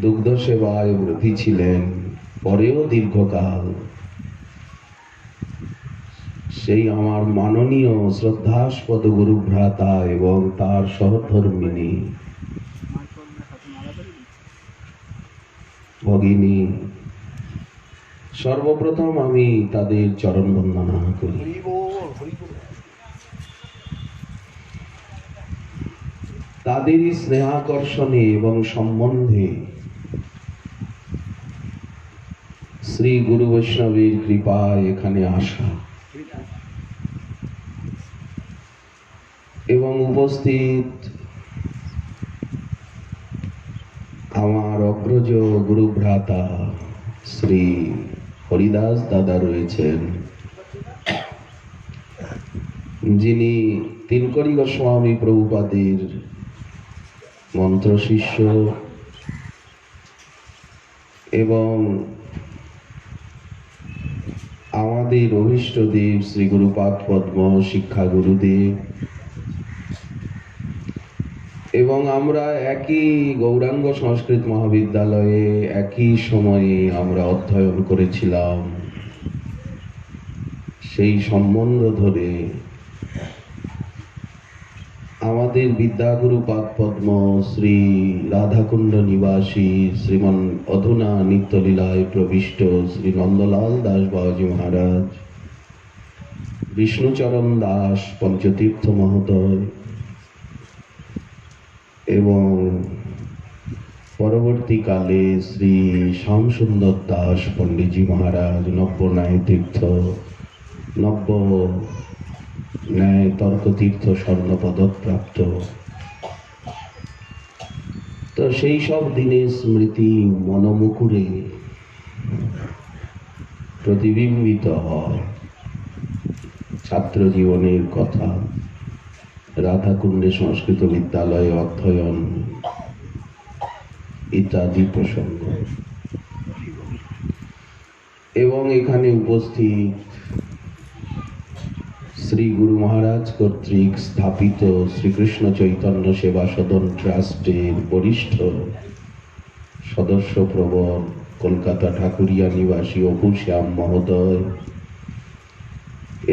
দুগ্ধ সেবায় ব্রতী ছিলেন, পরেও দীর্ঘকাল। সেই আমার মাননীয় শ্রদ্ধাস্পদ গুরুভ্রাতা এবং তার সহধর্মিণী ভগিনী, সর্বপ্রথম আমি তাদের চরণ বন্দনা করি। তাদেরই স্নেহাকর্ষণে এবং সম্বন্ধে শ্রী গুরু বৈষ্ণবের কৃপায় এখানে আসা এবং উপস্থিত আমার অগ্রজ গুরুভ্রাতা শ্রী হরিদাস দাদা রয়েছেন, যিনি তিনকড়ি গোস্বামী প্রভুপাদের মন্ত্র শিষ্য এবং আমাদের অভীষ্টদেব শ্রী গুরুপাদ পদ্ম শিক্ষা গুরুদেব, এবং আমরা একই গৌরাঙ্গ সংস্কৃত মহাবিদ্যালয়ে একই সময়ে আমরা অধ্যয়ন করেছিলাম। সেই সম্বন্ধ ধরে আমাদের বিদ্যাগুরু পাদ পদ্ম শ্রী রাধাকুণ্ড নিবাসী শ্রীমান অধুনা নিত্যলীলায় প্রবিষ্ট শ্রী নন্দলাল দাস বাবাজি মহারাজ, বিষ্ণুচরণ দাস পঞ্চতীর্থ মহোদয় এবং পরবর্তীকালে শ্রী শ্যামসুন্দর দাস পণ্ডিতজি মহারাজ নব্য ন্যায় তীর্থ, নব্য ন্যায় তর্কতীর্থ স্বর্ণপদক প্রাপ্ত। তো সেই সব দিনের স্মৃতি মনোমুকুরে প্রতিবিম্বিত হয়, ছাত্র জীবনের কথা, রাধাকুণ্ডে সংস্কৃত বিদ্যালয়ে অধ্যয়ন ইত্যাদি প্রসঙ্গ, এবং এখানে উপস্থিত শ্রী গুরু মহারাজ কর্তৃক স্থাপিত শ্রীকৃষ্ণ চৈতন্য সেবা সদন ট্রাস্টের বরিষ্ঠ সদস্য প্রবর কলকাতা ঠাকুরিয়া নিবাসী অপু শ্যাম মহোদয়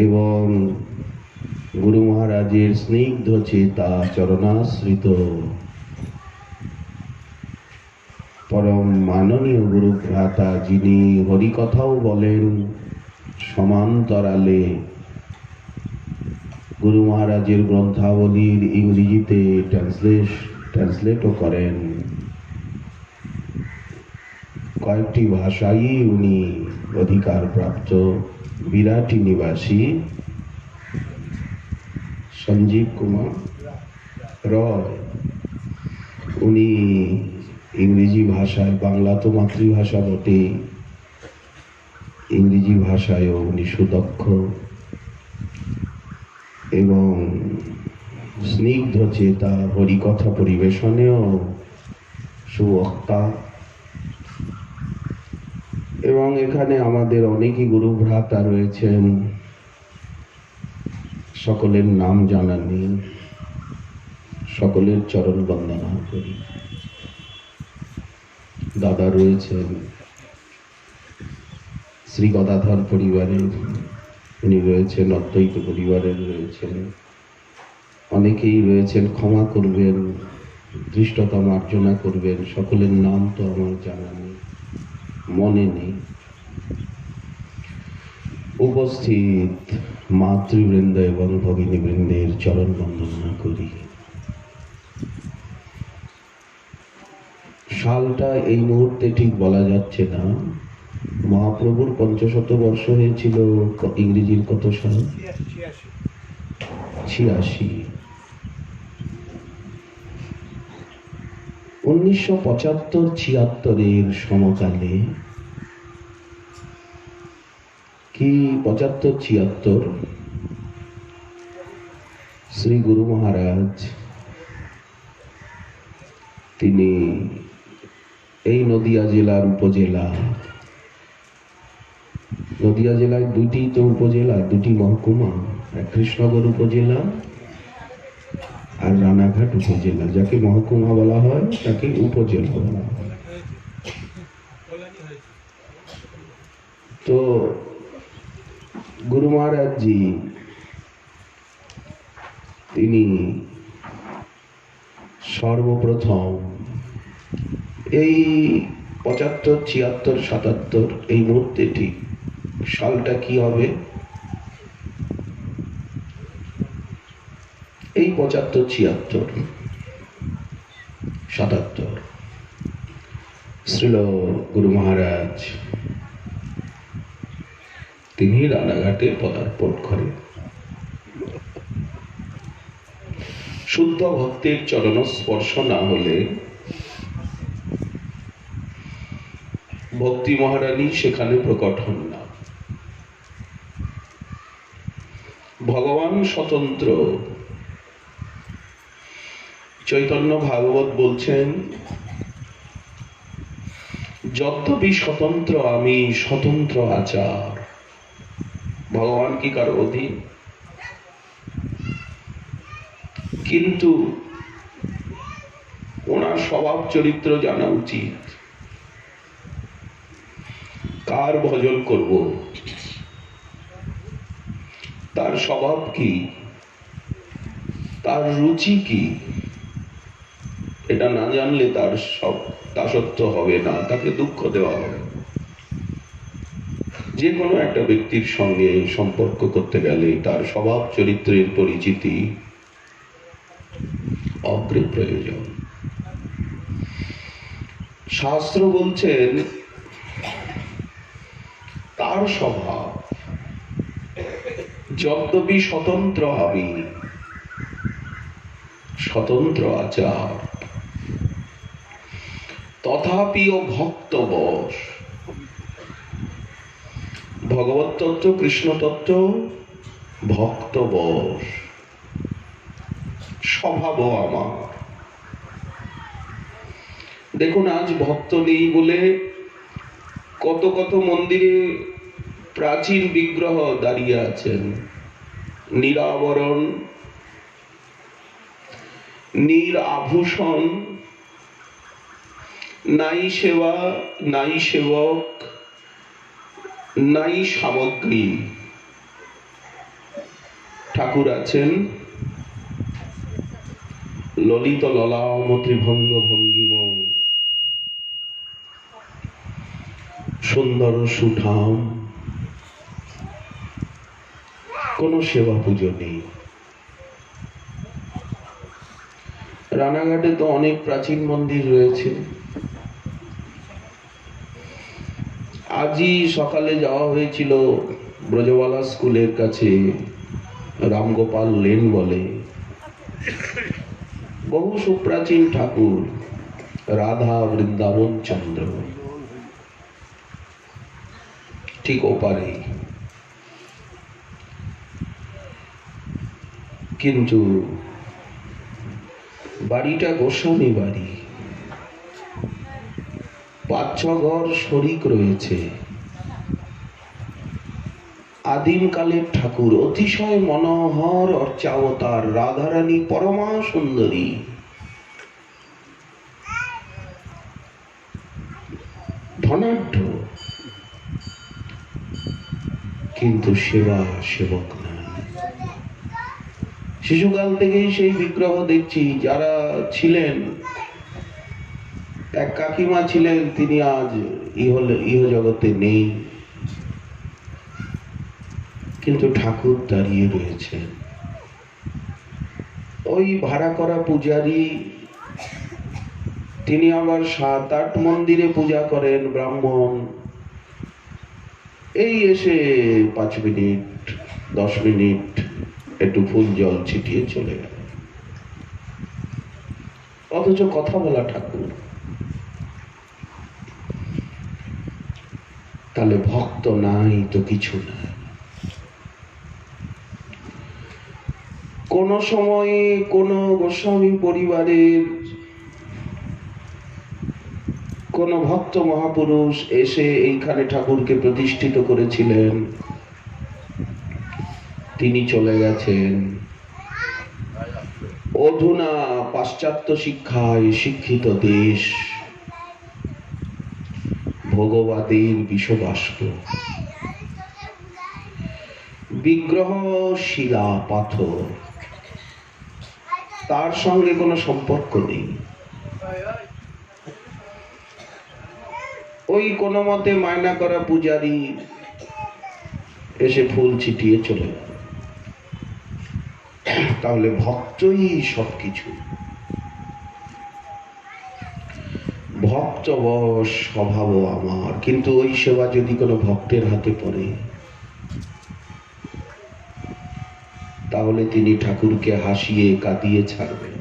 এবং গুরু মহারাজের স্নিগ্ধ চেতা চরণাশ্রিত পরম মাননীয় গুরু ভ্রাতা, যিনি হরিকথাও বলেন, সমান্তরালে গুরু মহারাজের গ্রন্থাবলীর ইংরেজিতে ট্রান্সলেটও করেন। কয়েকটি ভাষাই উনি অধিকার প্রাপ্ত। বিরাটি নিবাসী সঞ্জীব কুমার রয়, উনি ইংরেজি ভাষায়, বাংলা তো মাতৃভাষা বটে, ইংরেজি ভাষায়ও উনি সুদক্ষ এবং স্নিগ্ধ চেতা, হরিকথা পরিবেশনেও সুবক্তা। এবং এখানে আমাদের অনেকই গুরু ভ্রাতা রয়েছেন, সকলের নাম জানা নেই, সকলের চরণ বন্দনা করি। দাদা রয়েছেন শ্রী গদাধর পরিবারের, উনি রয়েছেন অদ্বৈত পরিবারের, রয়েছেন অনেকেই রয়েছেন, ক্ষমা করবেন, ধৃষ্টতা মার্জনা করবেন, সকলের নাম তো আমার জানা নেই, মনে নেই। উপস্থিত মাতৃবৃন্দ এবং ভগিনীবৃন্দের চরণ বন্দনা করি। সালটা এই মুহূর্তে ঠিক বলা যাচ্ছে না। মহাপ্রভুর ৫০০ বর্ষ হয়েছিল ইংরেজির কত সাল? ৮৬। ১৯৭৫-৭৬ সমকালে কি ৭৫-৭৬ শ্রী গুরু মহারাজ তিনি এই নদিয়া জেলার উপজেলা, নদিয়া জেলায় দুটি তো উপজেলা, দুটি মহকুমা, কৃষ্ণনগর উপজেলা আর রানাঘাট উপজেলা। যাকে মহকুমা বলা হয় তাকে উপজেলা বলা হয়। তো গুরু মহারাজ জি তিনি সর্বপ্রথম এই 75, 76, 77 এই মুহূর্তে ঠিক সালটা কি হবে, এই 75, 76, 77 শ্রীল গুরু মহারাজ তিনি রানাঘাটে পদার্পণ করেন। শুদ্ধ ভক্তের চরণ স্পর্শ না হলে ভক্তি মহারানী সেখানে প্রকট হন না। ভগবান স্বতন্ত্র। চৈতন্য ভাগবত বলছেন, যদ্যপি স্বতন্ত্র আমি স্বতন্ত্র আচার। ভগবান কি কারো অধীন? কিন্তু ওনার স্বভাব চরিত্র জানা উচিত। কার ভজন করব, তার স্বভাব কি, তার রুচি কি, এটা না জানলে তার সব দাসত্ব হবে না, তাকে দুঃখ দেওয়া হবে। যে কোনো একটা ব্যক্তির সঙ্গে সম্পর্ক করতে গেলে তার স্বভাব চরিত্রের পরিচিতি অগ্রে প্রয়োজন। শাস্ত্র বলছেন তার স্বভাব যদ্যপি স্বতন্ত্র আমি স্বতন্ত্র আচার, তথাপিও ভক্ত বশ। ভগবত তত্ত্ব, কৃষ্ণ তত্ত্ব ভক্ত বশ। স্বভাব আমার। দেখুন, আজ ভক্ত নেই বলে কত কত মন্দিরে প্রাচীন বিগ্রহ দাঁড়িয়ে আছেন, নিরাবরণ, নিরাভূষণ, নাই সেবা, নাই সেবক, নাই সামগ্রী। ঠাকুর আছেন ললিত ললাম ত্রিভঙ্গ ভঙ্গিম, সুন্দর সুঠাম, কোন সেবা পুজো নেই। রানাঘাটে তো অনেক প্রাচীন মন্দির রয়েছে। আজই সকালে যাওয়া হয়েছিল ব্রজবালা স্কুলের কাছে, রামগোপাল লেন বলে, বহু সুপ্রাচীন ঠাকুর, রাধা বৃন্দাবন চন্দ্র, ঠিক ওপারে। কিন্তু বাড়িটা গোস্বামী বাড়ি, 5-6 ঘর শরিক রয়েছে। আদিমকালের ঠাকুর, অতিশয় মনোহর অর্চাবতার, রাধারানী পরমা সুন্দরী। ধনাঢ্য, কিন্তু সেবা সেবক না। শিশুকাল থেকেই সেই বিগ্রহ দেখছি। যারা ছিলেন, এক কাকিমা ছিলেন, তিনি আজ ইহ জগতে নেই, কিন্তু ঠাকুর দাঁড়িয়ে রয়েছেন। ওই ভাড়া করা পূজারী, তিনি আবার 7-8 মন্দিরে পূজা করেন, ব্রাহ্মণ। এই এসে 5 মিনিট 10 মিনিট একটু ফুল জল ছিটিয়ে চলে গেল, অথচ কথা বলা ঠাকুর। তাহলে ভক্ত নাই তো কিছু নাই। কোন সময়ে কোন গোস্বামী পরিবারের কোন ভক্ত মহাপুরুষ এসে এইখানে ঠাকুরকে প্রতিষ্ঠিত করেছিলেন, তিনি চলে গেছেন। অধুনা পাশ্চাত্য শিক্ষায় শিক্ষিত দেশ, ভোগবাদীর বিষবাষ্প। বিগ্রহ শিলা পাথর, তার সঙ্গে কোনো সম্পর্ক নেই। ওই কোনো মতে মায়না করা পূজারি এসে ফুল ছিটিয়ে চলে গেল। তাহলে ভক্তই সবকিছু। ভক্ত বশ স্বভাব আমার, কিন্তু ওই সেবা যদি কোনো ভক্তের হাতে পড়ে তাহলে তিনি ঠাকুরকে হাসিয়ে কাঁদিয়ে ছাড়বেন।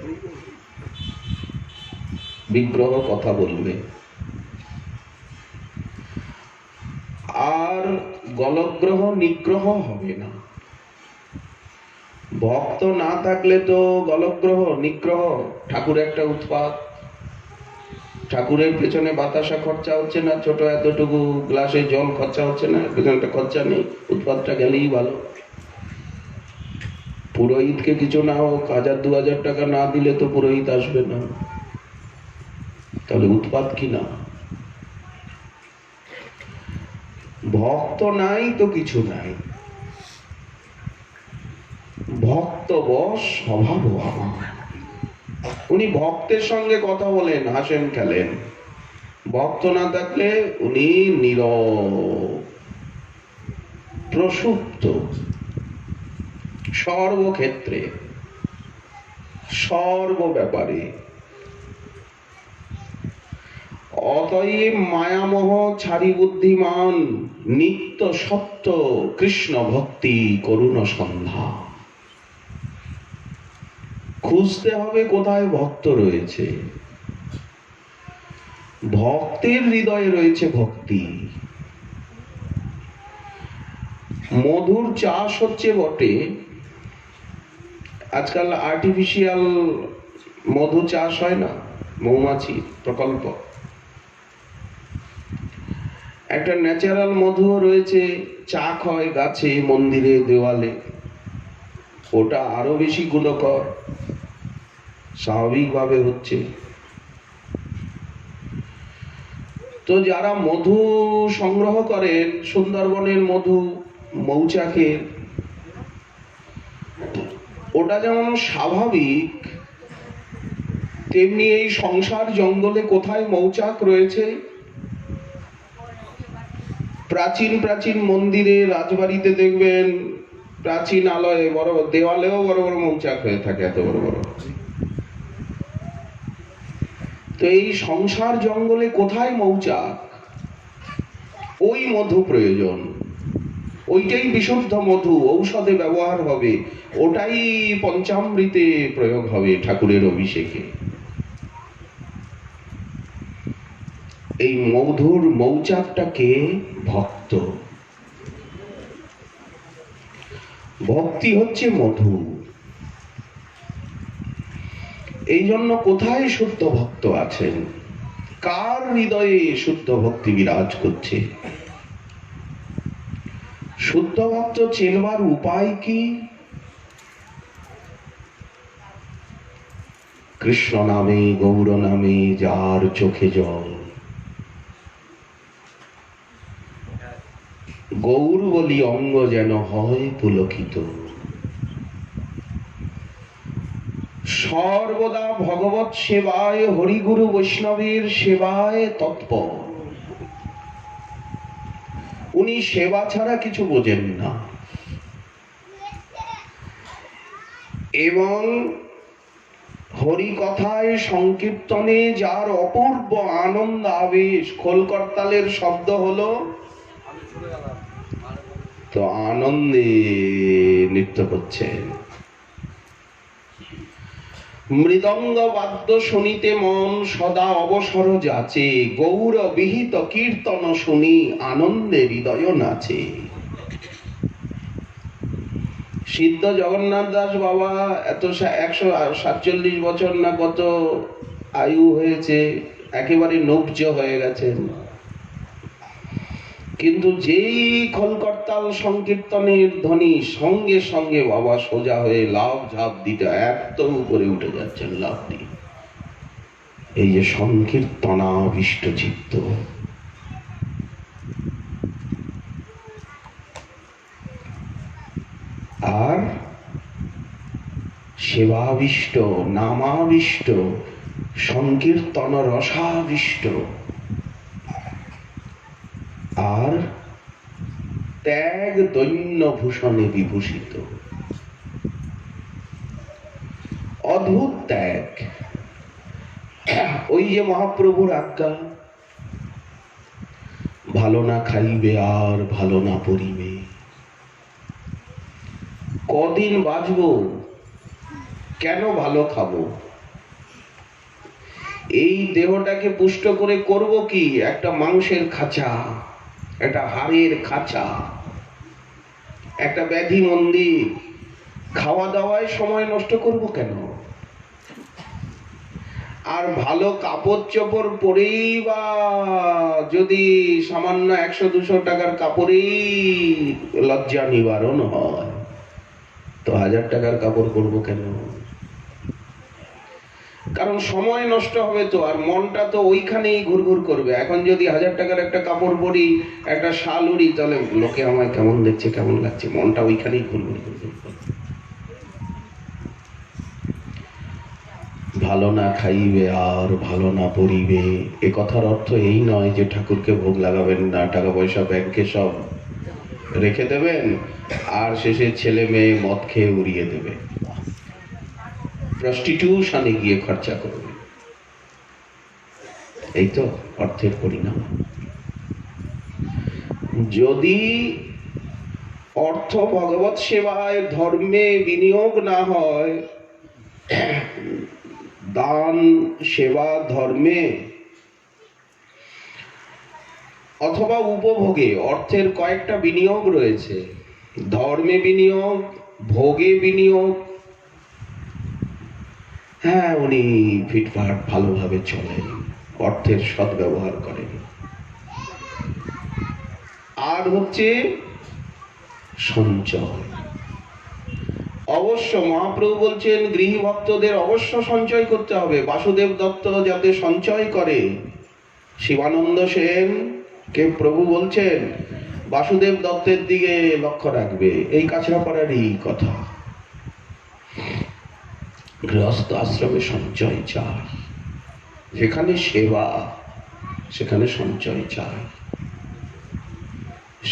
বিগ্রহ কথা বলবে, আর গলগ্রহ নিগ্রহ হবে না। ভক্ত না থাকলে তো গলগ্রহ নিগ্রহ, ঠাকুর একটা উৎপাত। ঠাকুরের পেছনে বাতাসা খরচা হচ্ছে না, ছোট এতটুকু গ্লাসে জল খরচা হচ্ছে না, পেছনটা খরচা নেই, উৎপাতটা গেলেই ভালো। পুরোহিতকে কিছু না হোক, 1000-2000 টাকা না দিলে তো পুরোহিত আসবে না, তাহলে উৎপাত কি না? ভক্ত নাই তো কিছু নাই। ভক্ত বশ স্বভাব আমার। উনি ভক্তের সঙ্গে কথা বলেন, হাসেন, খেলেন। ভক্ত না থাকলে উনি নীরব, প্রসুপ্ত, সর্বক্ষেত্রে, সর্ব ব্যাপারে। অতএব মায়ামোহ ছাড়ি বুদ্ধিমান, নিত্য সত্য কৃষ্ণ ভক্তি করুণ সন্ধ্যা। খুঁজতে হবে কোথায় ভক্ত রয়েছে। ভক্তের হৃদয়ে রয়েছে ভক্তি। মধুর চাষ হচ্ছে বটে, আজকাল আর্টিফিশিয়াল মধু চাষ হয় না, মৌমাছি প্রকল্প। একটা ন্যাচারাল মধুও রয়েছে, চাক হয় গাছে, মন্দিরে, দেওয়ালে। ওটা আরো বেশি গুণকর, স্বাভাবিকভাবে হচ্ছে। তো যারা মধু সংগ্রহ করেন, সুন্দরবনের মধু, মৌচাকের, ওটা যেমন স্বাভাবিক, তেমনি এই সংসার জঙ্গলে কোথায় মৌচাক রয়েছে? প্রাচীন প্রাচীন মন্দিরে, রাজবাড়িতে দেখবেন প্রাচীন আলয়ে, বড় দেওয়ালেও বড় বড় মৌচাক হয়ে থাকে, এত বড় বড়। তো এই সংসার জঙ্গলে কোথায় মৌচাক? ওই মধু প্রয়োজন, ওইটাই বিশুদ্ধ মধু, ঔষধে ব্যবহার হবে, ওটাই পঞ্চামৃতে প্রয়োগ হবে ঠাকুরের অভিষেকে। এই মধুর মৌচাকটাকে ভক্ত। ভক্তি হচ্ছে মধু। এই জন্য কোথায় শুদ্ধ ভক্ত আছেন? কার হৃদয়ে শুদ্ধ ভক্তি বিরাজ করছে? শুদ্ধ ভক্ত চেনবার উপায় কি? কৃষ্ণ নামে, গৌর নামে যার চোখে জল, গৌর বলি অঙ্গ যেন হয় পুলকিত। সর্বদা ভগবত সেবায়, হরিগুরু বৈষ্ণবের সেবায় তৎপর। উনি সেবা ছাড়া কিছু বোঝেন না। এবং হরি কথায়, সংকীর্তনে যার অপূর্ব আনন্দ আবেশ, খোল করতালের শব্দ হলো তো আনন্দে নৃত্য করছেন। মৃদঙ্গ বাদ্য শুনিতে মন সদা অবসর যাচে, গৌর বিহিত কীর্তন শুনি আনন্দে হৃদয় নাচে। সিদ্ধ জগন্নাথ দাস বাবা এত 147 বছর না কত আয়ু হয়েছে, একেবারে নব্জ হয়ে গেছেন। কিন্তু যেই খোলকর্তাল সংকীর্তনের ধ্বনি, সঙ্গে সঙ্গে বাবা সোজা হয়ে লাভ ঝাঁপ দিতে এত উপরে উঠে যাচ্ছেন, লাভ দিয়ে। এই যে সংকীর্তনাবিষ্ট চিত্ত, সেবাবিষ্ট, নামাবিষ্ট, সংকীর্তন রসাবিষ্ট, আর ত্যাগ দৈন্য ভূষণে বিভূষিত। অদ্ভুত ত্যাগ। ওই যে মহাপ্রভুর আজ্ঞা, ভালো না খাইবে আর ভালো না পরিবে। কদিন বাঁচবো, কেন ভালো খাবো? এই দেহটাকে পুষ্ট করে করব কি? একটা মাংসের খাঁচা, একটা হাড়ের খাঁচা, একটা ব্যাধি মন্দির। খাওয়া দাওয়ায় সময় নষ্ট করব কেন? আর ভালো কাপড় চোপড় পরেই বা যদি সামান্য 100-200 টাকার কাপড়েই লজ্জা নিবারণ হয়, তো 1000 টাকার কাপড় পরবো কেন? কারণ সময় নষ্ট হবে তো, আর মনটা তো ওইখানেই ঘুরঘুর করবে। এখন যদি 1000 টাকার একটা কাপড় পরি, একটা শাল উড়ি, তাহলে লোকে আমায় কেমন দেখছে, কেমন লাগছে, মনটা ওইখানেই ঘুরঘুর করবে। ভালো না খাইবে আর ভালো না পরিবে, এ কথার অর্থ এই নয় যে ঠাকুরকে ভোগ লাগাবেন না, টাকা পয়সা ব্যাংকে সব রেখে দেবেন, আর শেষে ছেলে মেয়ে মদ খেয়ে উড়িয়ে দেবে, প্রস্টিটিউশনে গিয়ে খরচা করবে। এই তো অর্থের পরিণাম। যদি অর্থ ভগবত সেবায়, ধর্মে বিনিয়োগ না হয়, দান, সেবা, ধর্মে অথবা উপভোগে, অর্থের কয়েকটা বিনিয়োগ রয়েছে। ধর্মে বিনিয়োগ, ভোগে বিনিয়োগ। হ্যাঁ, উনি ফিটফাট ভালোভাবে চলেন, অর্থের সদ্ব্যবহার করেন। আর হচ্ছে সঞ্চয়। অবশ্য মহাপ্রভু বলছেন গৃহী ভক্তদের অবশ্য সঞ্চয় করতে হবে। বাসুদেব দত্ত যাতে সঞ্চয় করে, শিবানন্দ সেন কে প্রভু বলছেন বাসুদেব দত্তের দিকে লক্ষ্য রাখবে। এই কাছড়াপাড়ারই কথা। গৃহস্থ আশ্রমে সঞ্চয় চাই, যেখানে সেবা সেখানে সঞ্চয় চাই,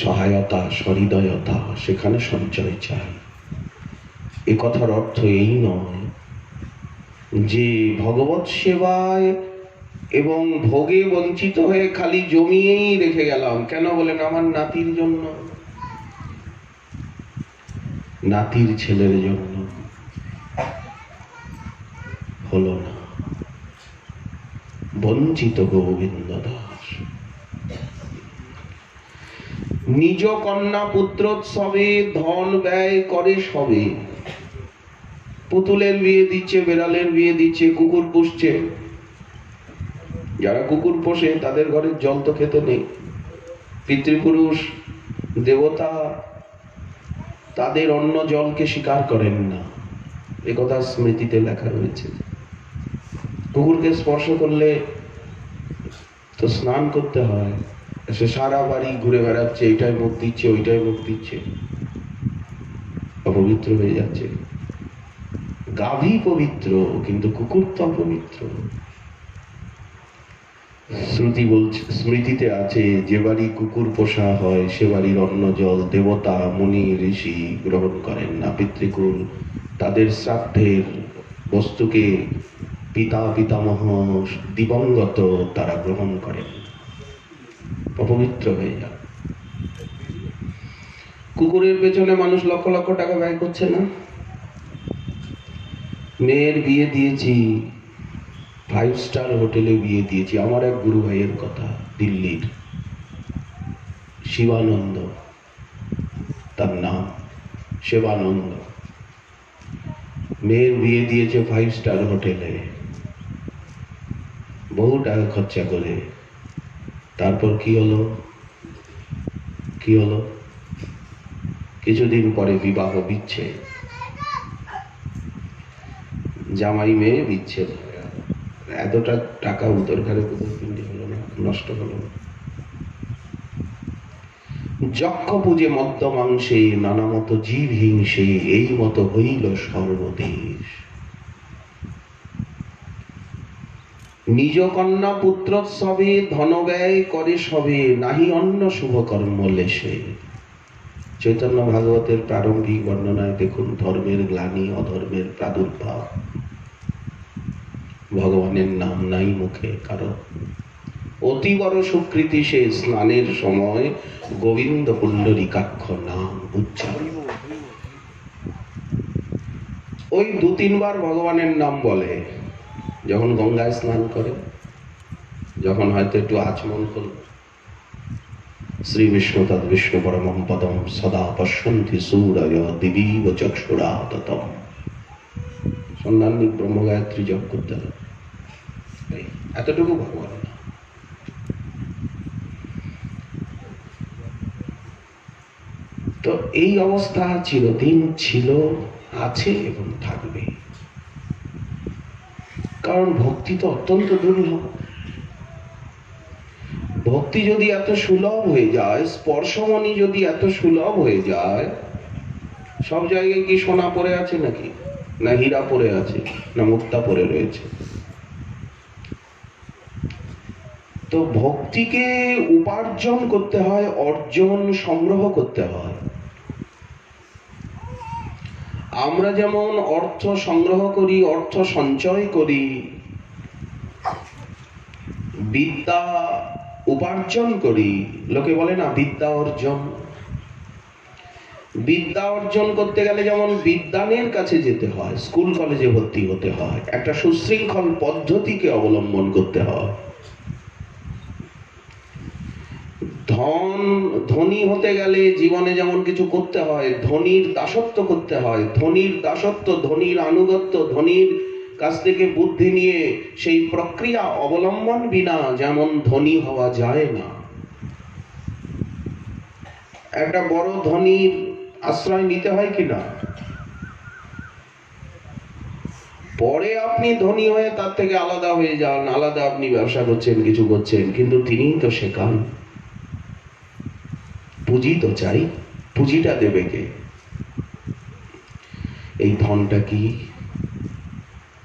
সহায়তা, সহৃদয়তা, সেখানে সঞ্চয় চাই। এ কথার অর্থ এই নয় যে ভগবত সেবায় এবং ভোগে বঞ্চিত হয়ে খালি জমিয়েই রেখে গেলাম। কেন বলেন? আমার নাতির জন্য, নাতির ছেলের জন্য। হলো না। বঞ্চিত গোবিন্দ দাস। নিজ কন্যা পুত্রোৎসবে ধন ব্যয় করে সবে। পুতুলের বিয়ে দিচ্ছে, বেড়ালের বিয়ে দিচ্ছে, কুকুর পুষছে। যারা কুকুর পোষে তাদের ঘরে জল তো খেতে নেই। পিতৃপুরুষ, দেবতা তাদের অন্ন জলকে স্বীকার করেন না, একথা স্মৃতিতে লেখা রয়েছে। কুকুরকে স্পর্শ করলে তো স্নান করতে হয়, সে সারা বাড়ি ঘুরে বেড়াচ্ছে, এইটাই মুখ দিচ্ছে, ওইটাই মুখ দিচ্ছে, অপবিত্র হয়ে যাচ্ছে। গাভী পবিত্র, কিন্তু কুকুর তো অপবিত্র। শ্রুতি বলছে, স্মৃতিতে আছে, যে বাড়ি কুকুর পোষা হয় সে বাড়ির অন্ন জল দেবতা, মুনি, ঋষি গ্রহণ করেন না। পিতৃকুল তাদের শ্রাদ্ধের বস্তুকে পিতা পিতামহ দিবঙ্গত তারা গ্রহণ করেন, অপবিত্র হয়ে যায়। কুকুরের পেছনে মানুষ লক্ষ লক্ষ টাকা ব্যয় করছে না? মেয়ের বিয়ে দিয়েছি, 5 স্টার হোটেলে বিয়ে দিয়েছি। আমার এক গুরু ভাইয়ের কথা, দিল্লির, শিবানন্দ তার নাম, শিবানন্দ। মেয়ের বিয়ে দিয়েছে 5 স্টার হোটেলে, বহু টাকা খরচা করে। তারপর কি হলো? কি হলো? কিছুদিন পরে বিবাহ বিচ্ছেদ, জামাই মেয়ে বিচ্ছেদ। এতটা টাকা উদর ঘরে পিণ্ডি হলো না, নষ্ট হলো না। যক্ষ পূজে মদ্য মাংসে, নানা মতো জীব হিংসে, এই মতো হইল সর্বদেশ। নিজ কন্যা পুত্রোৎসবে ধন ব্যয় করে সবে, নাহি অন্য শুভ কর্ম লেশে। চৈতন্য ভাগবতের প্রারম্ভিক বর্ণনায় দেখুন, ধর্মের গ্লানি, অধর্মের প্রাদুর্ভাব, ভগবানের নাম নাই মুখে কারো। অতি বড় সুকৃতি সে স্নানের সময় গোবিন্দ পুণ্ডরীকাক্ষ নাম উচ্চারণ। ওই 2-3 বার ভগবানের নাম বলে যখন গঙ্গায় স্নান করে, যখন হয়তো একটু আচমন করল, শ্রী বিষ্ণু তদ বিষ্ণু পরমম পদম সদা পশ্যন্তি সূরয় দিবীব চক্ষুরা ততম। সন্ধানিক ব্রহ্ম গায়ত্রী জপ করতে হবে, এতটুকু ভগবান। তো এই অবস্থা চিরদিন ছিল, আছে এবং থাকবে। কারণ ভক্তি তো অত্যন্ত দুর্লভ। ভক্তি যদি এত সুলভ হয়ে যায়, স্পর্শমণি যদি এত সুলভ হয়ে যায়, সব জায়গায় কি সোনা পড়ে আছে নাকি, না হীরা পড়ে আছে, না মুক্তা পড়ে রয়েছে? তো ভক্তিকে উপার্জন করতে হয়, অর্জন সংগ্রহ করতে হয়। আমরা যেমন অর্থ সংগ্রহ করি, অর্থ সঞ্চয় করি, বিদ্যা উপার্জন করি, লোকে বলে না বিদ্যা অর্জন। বিদ্যা অর্জন করতে গেলে যেমন বিদ্বানের কাছে যেতে হয়, স্কুল কলেজে ভর্তি হতে হয়, একটা সুশৃঙ্খল পদ্ধতিকে অবলম্বন করতে হয়। ধনী হতে গেলে জীবনে যেমন কিছু করতে হয়, ধনীর দাসত্ব করতে হয়, ধনীর দাসত্ব, ধনীর আনুগত্য, ধনীর কাছ থেকে বুদ্ধি নিয়ে সেই প্রক্রিয়া অবলম্বন বিনা যেমন ধনী হওয়া যায় না। একটা বড় ধনীর আশ্রয় নিতে হয় কিনা? পরে আপনি ধনী হয়ে তার থেকে আলাদা হয়ে যান, আলাদা আপনি ব্যবসা করছেন, কিছু করছেন, কিন্তু তিনিই তো শেখান। পুঁজি তো চাই, পুঁজিটা দেবে কে? এই ধনটা কি?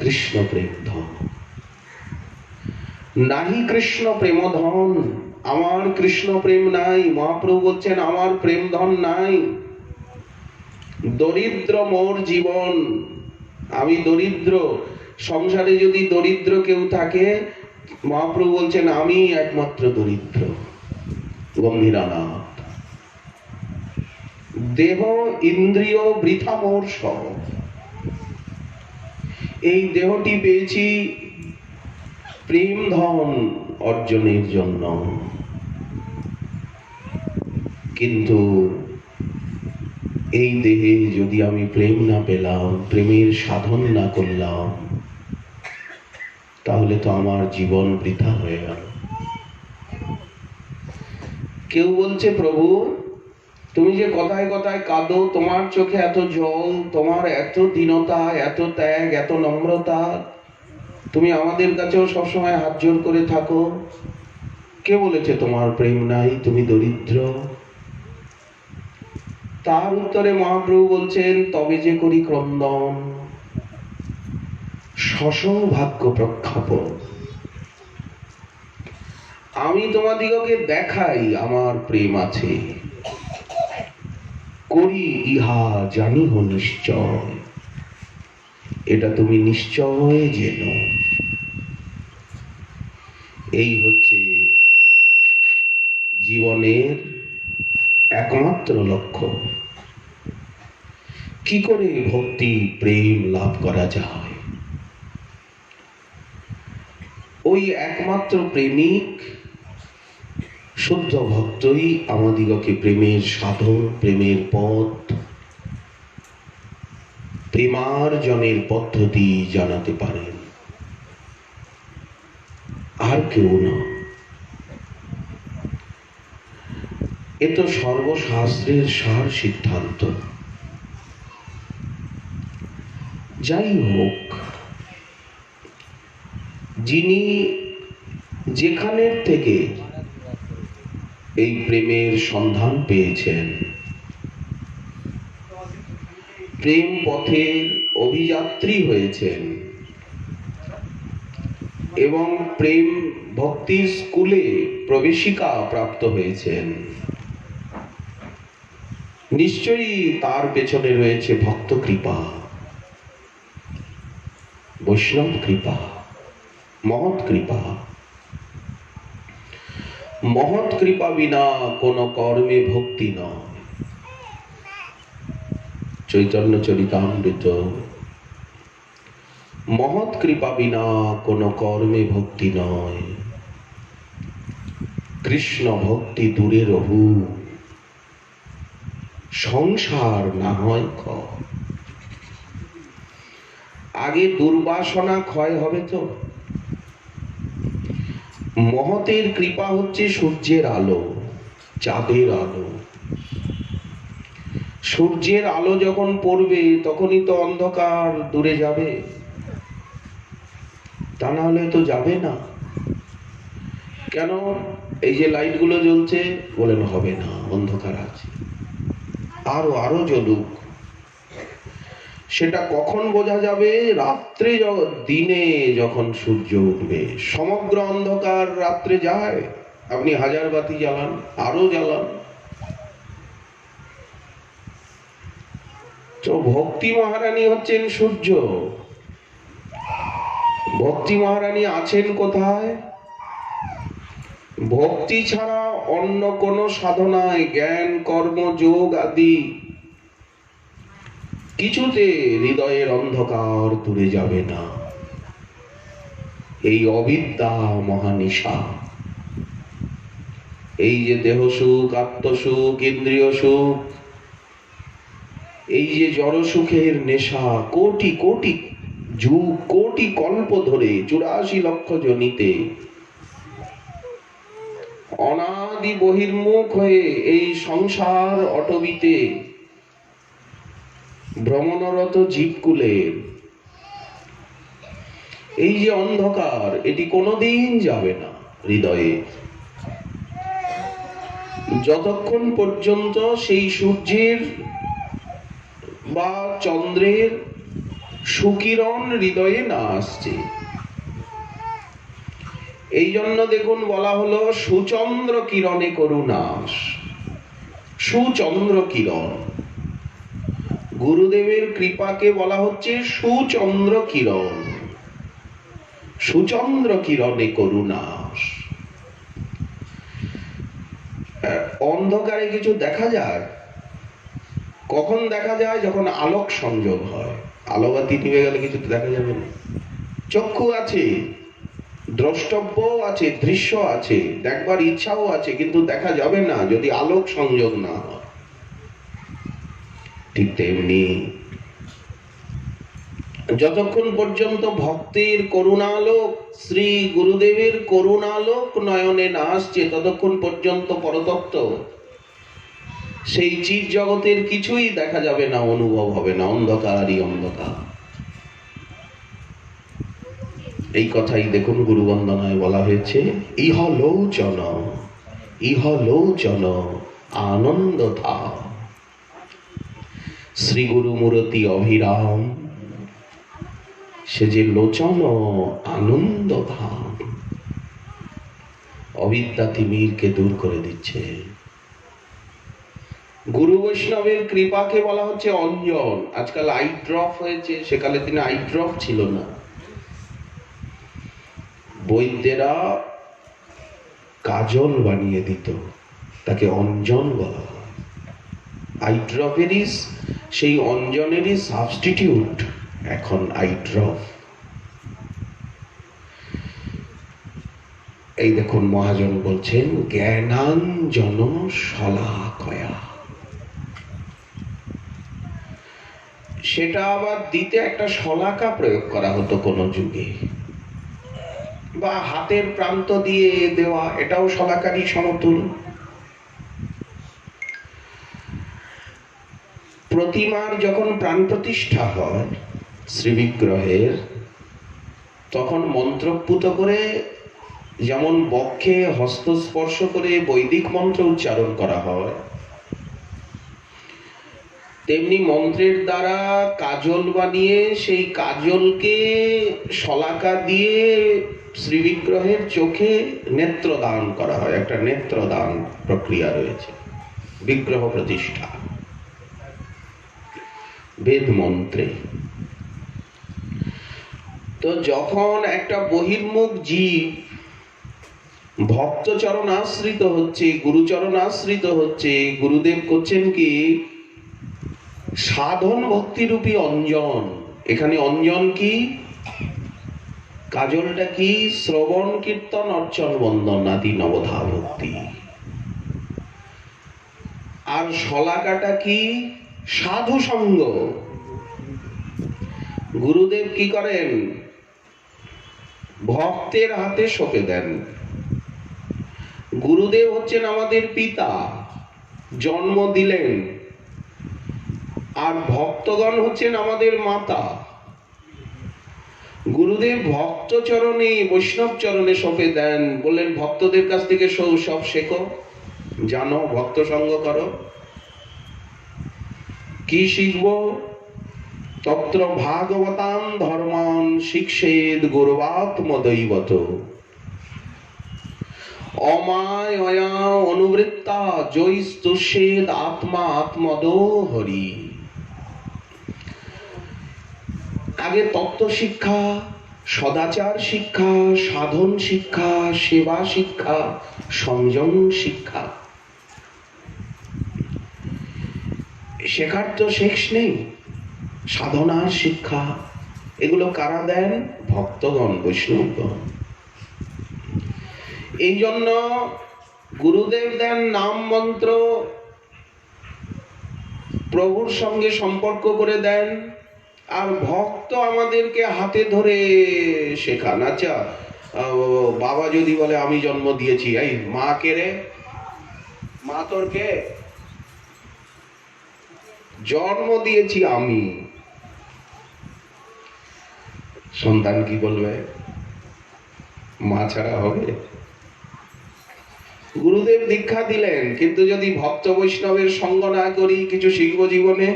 কৃষ্ণ প্রেম ধন। নাহি কৃষ্ণ প্রেম ধন, আমার কৃষ্ণ প্রেম নাই। মহাপ্রভু বলছেন আমার প্রেম ধন নাই। দরিদ্র মোর জীবন, আমি দরিদ্র। সংসারে যদি দরিদ্র কেউ থাকে, মহাপ্রভু বলছেন আমি একমাত্র দরিদ্র। গম্ভীরানাথ। দেহ ইন্দ্রিয় বৃথা মোর সব। এই দেহটি পেয়েছি প্রেম ধন অর্জনের জন্য, কিন্তু এই দেহে যদি আমি প্রেম না পেলাম, প্রেমের সাধন না করলাম, তাহলে তো আমার জীবন বৃথা হয়ে গেল। কেউ বলছে প্রভু তুমি যে কথায় কথায় কাঁদো, তোমার চোখে এত জল, তোমার এত দীনতা, এত ত্যাগ, এত নম্রতা, তুমি আমাদের কাছেও সবসময় হাত জোর করে থাকো, কে বলেছে তোমার প্রেম নাই, তুমি দরিদ্র? তার উত্তরে মহাপ্রভু বলছেন তবে যে করি ক্রন্দন, সসৌভাগ্য প্রখ্যাপন। আমি তোমাদিগকে দেখাই আমার প্রেম আছে, করি ইহা জানিহ নিশ্চয়, এটা তুমি নিশ্চয় জেনো। এই হচ্ছে জীবনের একমাত্র লক্ষ্য। কি করে ভক্তি প্রেম লাভ করা যায়? ওই একমাত্র প্রেমিক, শুদ্ধ ভক্তই আমাদিগকে প্রেমের সাধন, প্রেমের পথ, প্রেমার্জনের পদ্ধতি জানাতে পারেন, আর কেউ না। এ তো সর্বশাস্ত্রের সার সিদ্ধান্ত। যাই হোক, যিনি যেখানের থেকে এই প্রেমের সন্ধান পেয়েছেন, প্রেম পথের অভিযাত্রী হয়েছেন, এবং প্রেম ভক্তি স্কুলে প্রবেশিকা প্রাপ্ত হয়েছেন, নিশ্চয়ই তার পেছনে রয়েছে ভক্ত কৃপা, বৈষ্ণব কৃপা, মহৎ কৃপা। মহৎ কৃপা বিনা কোন কর্মে ভক্তি নয়। চৈতন্য চরিতামৃত। মহৎ কৃপা বিনা কোন কর্মে ভক্তি নয়। কৃষ্ণ ভক্তি দূরে রহু, সংসার না হয় ক্ষয়। আগে দুর্বাসনা ক্ষয় হবে তো। মহতের কৃপা হচ্ছে সূর্যের আলো, চাঁদের আলো। সূর্যের আলো যখন পড়বে তখনই তো অন্ধকার দূরে যাবে, তা না হলে তো যাবে না। কেন এই যে লাইটগুলো জ্বলছে, বলেন হবে না, অন্ধকার আছে, আরো আরো জ্বলুক। সেটা কখন বোঝা যাবে? রাত্রে, দিনে যখন সূর্য উঠবে। সমগ্র অন্ধকার রাত্রে যায়, আপনি 1000 বাতি জ্বালান, আরো জ্বালান। তো ভক্তি মহারানী হচ্ছেন সূর্য। ভক্তি মহারানী আছেন কোথায়? ভক্তি ছাড়া অন্য কোন সাধনায়, জ্ঞান কর্ম যোগ আদি কিছুতে হৃদয়ের অন্ধকার দূরে যাবে না। এই অবিদ্যা মহানিশা, এই যে দেহ সুখ, আত্মসুখ, ইন্দ্রিয় সুখ, এই যে জড় সুখের নেশা, কোটি কোটি যুগ, কোটি কল্প ধরে, 84 লক্ষ জনিতে অনাদি বহির্মুখ হয়ে এই সংসার অটবিতে ভ্রমণরত জীবকুলের এই যে অন্ধকার, এটি কোনোদিন যাবে না হৃদয়ে, যতক্ষণ পর্যন্ত সেই সূর্যের বা চন্দ্রের সুকিরণ হৃদয়ে না আসছে। এই জন্য দেখুন বলা হলো সুচন্দ্র কিরণে করুণাস। সুচন্দ্র কিরণ, গুরুদেবের কৃপাকে বলা হচ্ছে সুচন্দ্র কিরণ। সুচন্দ্র কিরণে করুণাস। অন্ধকারে কিছু দেখা যায়? কখন দেখা যায়? যখন আলোক সংযোগ হয়। আলোবাতি নিভে গেলে কিছু দেখা যাবে না। চক্ষু আছে, দ্রষ্টব্য আছে, দৃশ্য আছে, দেখবার ইচ্ছাও আছে, কিন্তু দেখা যাবে না যদি আলোক সংযোগ না হয়। ঠিক তেমনি যতক্ষণ পর্যন্ত ভক্তের করুণালোক, শ্রী গুরুদেবের করুণালোক নয়নে না আসছে, ততক্ষণ পর্যন্ত পরতত্ত্ব, সেই চিৎ জগতের কিছুই দেখা যাবে না, অনুভব হবে না। অন্ধকারই অন্ধকার। এই কথাই দেখুন গুরু বন্দনায় বলা হয়েছে, ইহলোচন ইহলোচন আনন্দ ধাম। শ্রী গুরু মূরতি অভিরাম, সে যে লোচন আনন্দ ধাম। অবিদ্যা তিমিরকে দূর করে দিচ্ছে। গুরু বৈষ্ণবের কৃপাকে বলা হচ্ছে অঞ্জন। আজকাল আই ড্রপ হয়েছে, সেকালে তিনি আই ড্রপ ছিল না। বৈদ্যেরা কাজল বানিয়ে দিত, তাকে অঞ্জন বলা হয়। আই ড্রপেরই, সেই অঞ্জনেরই সাবস্টিটিউট এখন আই ড্রপ। এই দেখুন মহাজন বলছেন জ্ঞানাঞ্জন শলাকয়া। সেটা আবার দিতে একটা শলাকা প্রয়োগ করা হতো কোন যুগে, বা হাতের প্রান্ত দিয়ে দেওয়া, এটাও শলাকারই সমতুল। প্রতিমার যখন প্রাণ প্রতিষ্ঠা হয় শ্রীবিগ্রহের, তখন মন্ত্রপুত করে, যেমন বক্ষে হস্তস্পর্শ করে বৈদিক মন্ত্র উচ্চারণ করা হয়, তেমনি মন্ত্রের দ্বারা কাজল বানিয়ে সেই কাজলকে শলাকা দিয়ে শ্রীবিগ্রহের চোখে নেত্রদান করা হয়, একটা নেত্রদান প্রক্রিয়া রয়েছে, বিগ্রহ প্রতিষ্ঠা বেদ মন্ত্রে। তো যখন একটা বহির্মুখ জীব ভক্তচরণ আশ্রিত হচ্ছে, গুরুচরণ আশ্রিত হচ্ছে, গুরুদেব করছেন কি সাধন ভক্তিরূপী অঞ্জন। এখানে অঞ্জন কি, কাজলটা কি, শ্রবণ কীর্তন অর্চন বন্দন আদি নবধা ভক্তি। আর শলাকাটা কি, সাধু সঙ্গ। গুরুদেব কি করেন, ভক্তের হাতে সঁপে দেন। গুরুদেব হচ্ছেন আমাদের পিতা, জন্ম দিলেন, আর ভক্তগণ হচ্ছেন আমাদের মাতা। গুরুদেব ভক্ত চরণে, বৈষ্ণব চরণে সঁপে দেন, বললেন ভক্তদের কাছ থেকে সব শেখো, জানো, ভক্ত সঙ্গ করো। কি শিখবো, তত্র ভাগবতাম ধর্মান শিক্ষেদ গুরুবাত্মদৈবত অমায়য়া অনুবৃত্তা জৈস্তুষেদ আত্মা আত্মদো হরি। আগে তত্ত্ব শিক্ষা, সদাচার শিক্ষা, সাধন শিক্ষা, সেবা শিক্ষা, সংযম শিক্ষা। শেখার তো শেষ নেই। সাধনার শিক্ষা, এগুলো কারা দেন, ভক্তগণ, বৈষ্ণবগণ। এই জন্য গুরুদেব দেন নাম মন্ত্র, প্রভুর সঙ্গে সম্পর্ক করে দেন, আর ভক্ত আমাদেরকে হাতে ধরে শেখান। আচ্ছা, বাবা যদি বলে আমি জন্ম দিয়েছি, এই মা কে রে, মা তোর কে, জন্ম দিয়েছি আমি। সন্তান কি বলবে, মা ছাড়া হবে? গুরুদেব দীক্ষা দিলেন, কিন্তু যদি ভক্ত বৈষ্ণবের সঙ্গ না করি, কিছু শিখবো জীবনে,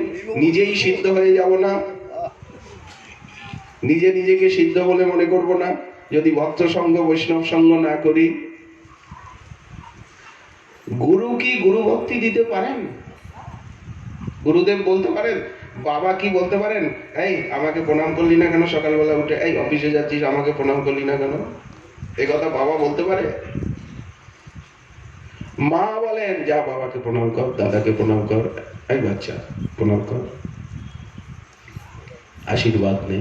নিজেই সিদ্ধ হয়ে যাব না, নিজে নিজেকে সিদ্ধ বলে মনে করব না যদি ভক্ত সঙ্গ বৈষ্ণব সঙ্গ না করি। গুরু কি গুরু ভক্তি দিতে পারেন? গুরুদেব বলতে পারেন, বাবা কি বলতে পারেন, এই আমাকে প্রণাম করলি না কেন সকালবেলা উঠে, এই অফিসে যাচ্ছিস আমাকে প্রণাম করলি না কেন? এই কথা বাবা বলতে পারে? মা বলেন, যা বাবাকে প্রণাম কর, দাদাকে প্রণাম কর, এই বাচ্চা প্রণাম কর, আশীর্বাদ নে।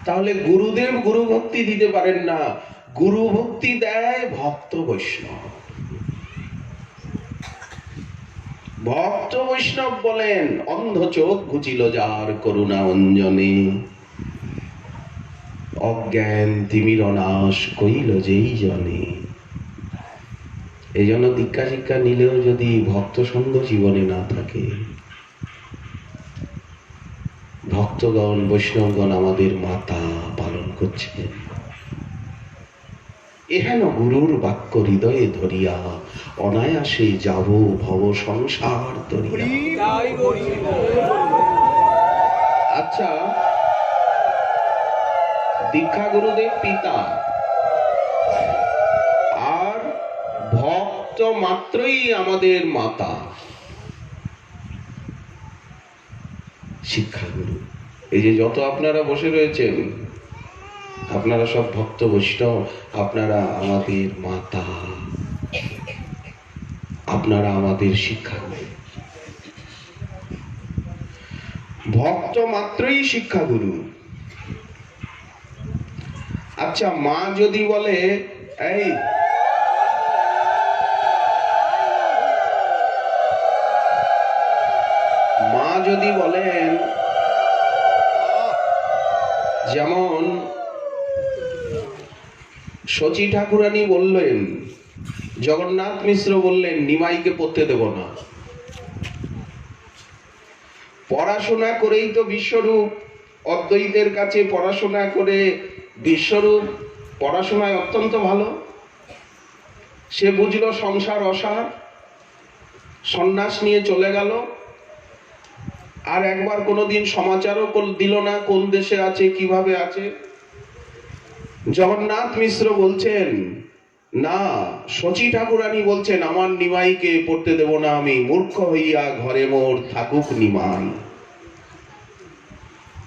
তাহলে গুরুদেব গুরু ভক্তি দিতে পারেন না, গুরু ভক্তি দেয় ভক্ত বৈষ্ণব। ভক্ত বৈষ্ণব বলেন, অন্ধ চোখ ঘুচিল যার করুণা অঞ্জনে, অজ্ঞান তিমির নাশ কইল যেই জনে। এই জন্য দীক্ষা শিক্ষা নিলেও যদি ভক্ত সঙ্গ জীবনে না থাকে, ভক্তগণ বৈষ্ণবগণ আমাদের মাতা পালন করছেন। এহেন গুরুর বাক্য হৃদয়ে ধরিয়া অনায়াসে যাব ভব সংসার তরিয়া। আচ্ছা, দীক্ষা গুরুদেব পিতা, আর ভক্ত মাত্রই আমাদের মাতা, শিক্ষাগুরু। এই যে যত আপনারা বসে রয়েছেন, আপনারা সব ভক্ত বৈষ্ণব, আপনারা আমাদের মাতা, আপনারা আমাদের শিক্ষাগুরু। ভক্ত মাত্রই শিক্ষাগুরু। আচ্ছা, মা যদি বলে, এই মা যদি বলেন, যেমন শচী ঠাকুরানী বললেন, জগন্নাথ মিশ্র বললেন, নিমাইকে পড়তে দেব না, পড়াশোনা করেই তো বিশ্বরূপ, অদ্বৈতের কাছে পড়াশোনা করে বিশ্বরূপ পড়াশোনায় অত্যন্ত ভালো। সে বুঝলো সংসার অসার, সন্ন্যাস নিয়ে চলে গেল, আর একবার কোনোদিন সমাচারও দিল না কোন দেশে আছে, কিভাবে আছে। জগন্নাথ মিশ্র বলছেন না, শচী ঠাকুরানী বলছেন আমার নিমাইকে পড়তে দেব না আমি, মূর্খ হইয়া ঘরে মোর থাকুক নিমাই।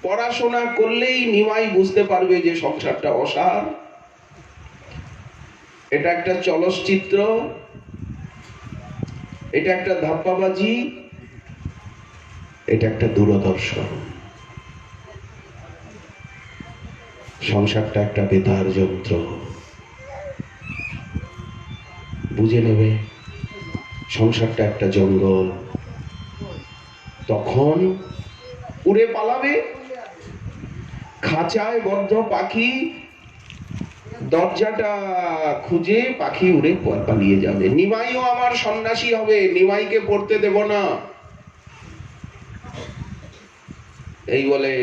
পড়াশোনা করলেই নিমাই বুঝতে পারবে যে সংসারটা অসার, এটা একটা চলচ্চিত্র, এটা একটা ধাপ্পাবাজি, এটা একটা দূরদর্শন, সংসারটা একটা বেতার যন্ত্র। বুঝে নেবে সংসারটা একটা জঙ্গল, তখন উড়ে পালাবে। খাঁচায় বদ্ধ পাখি, দরজাটা খুঁজে পাখি উড়ে পালিয়ে যাবে। নিমাইও আমার সন্ন্যাসী হবে, নিমাইকে পড়তে দেব না। এই বলে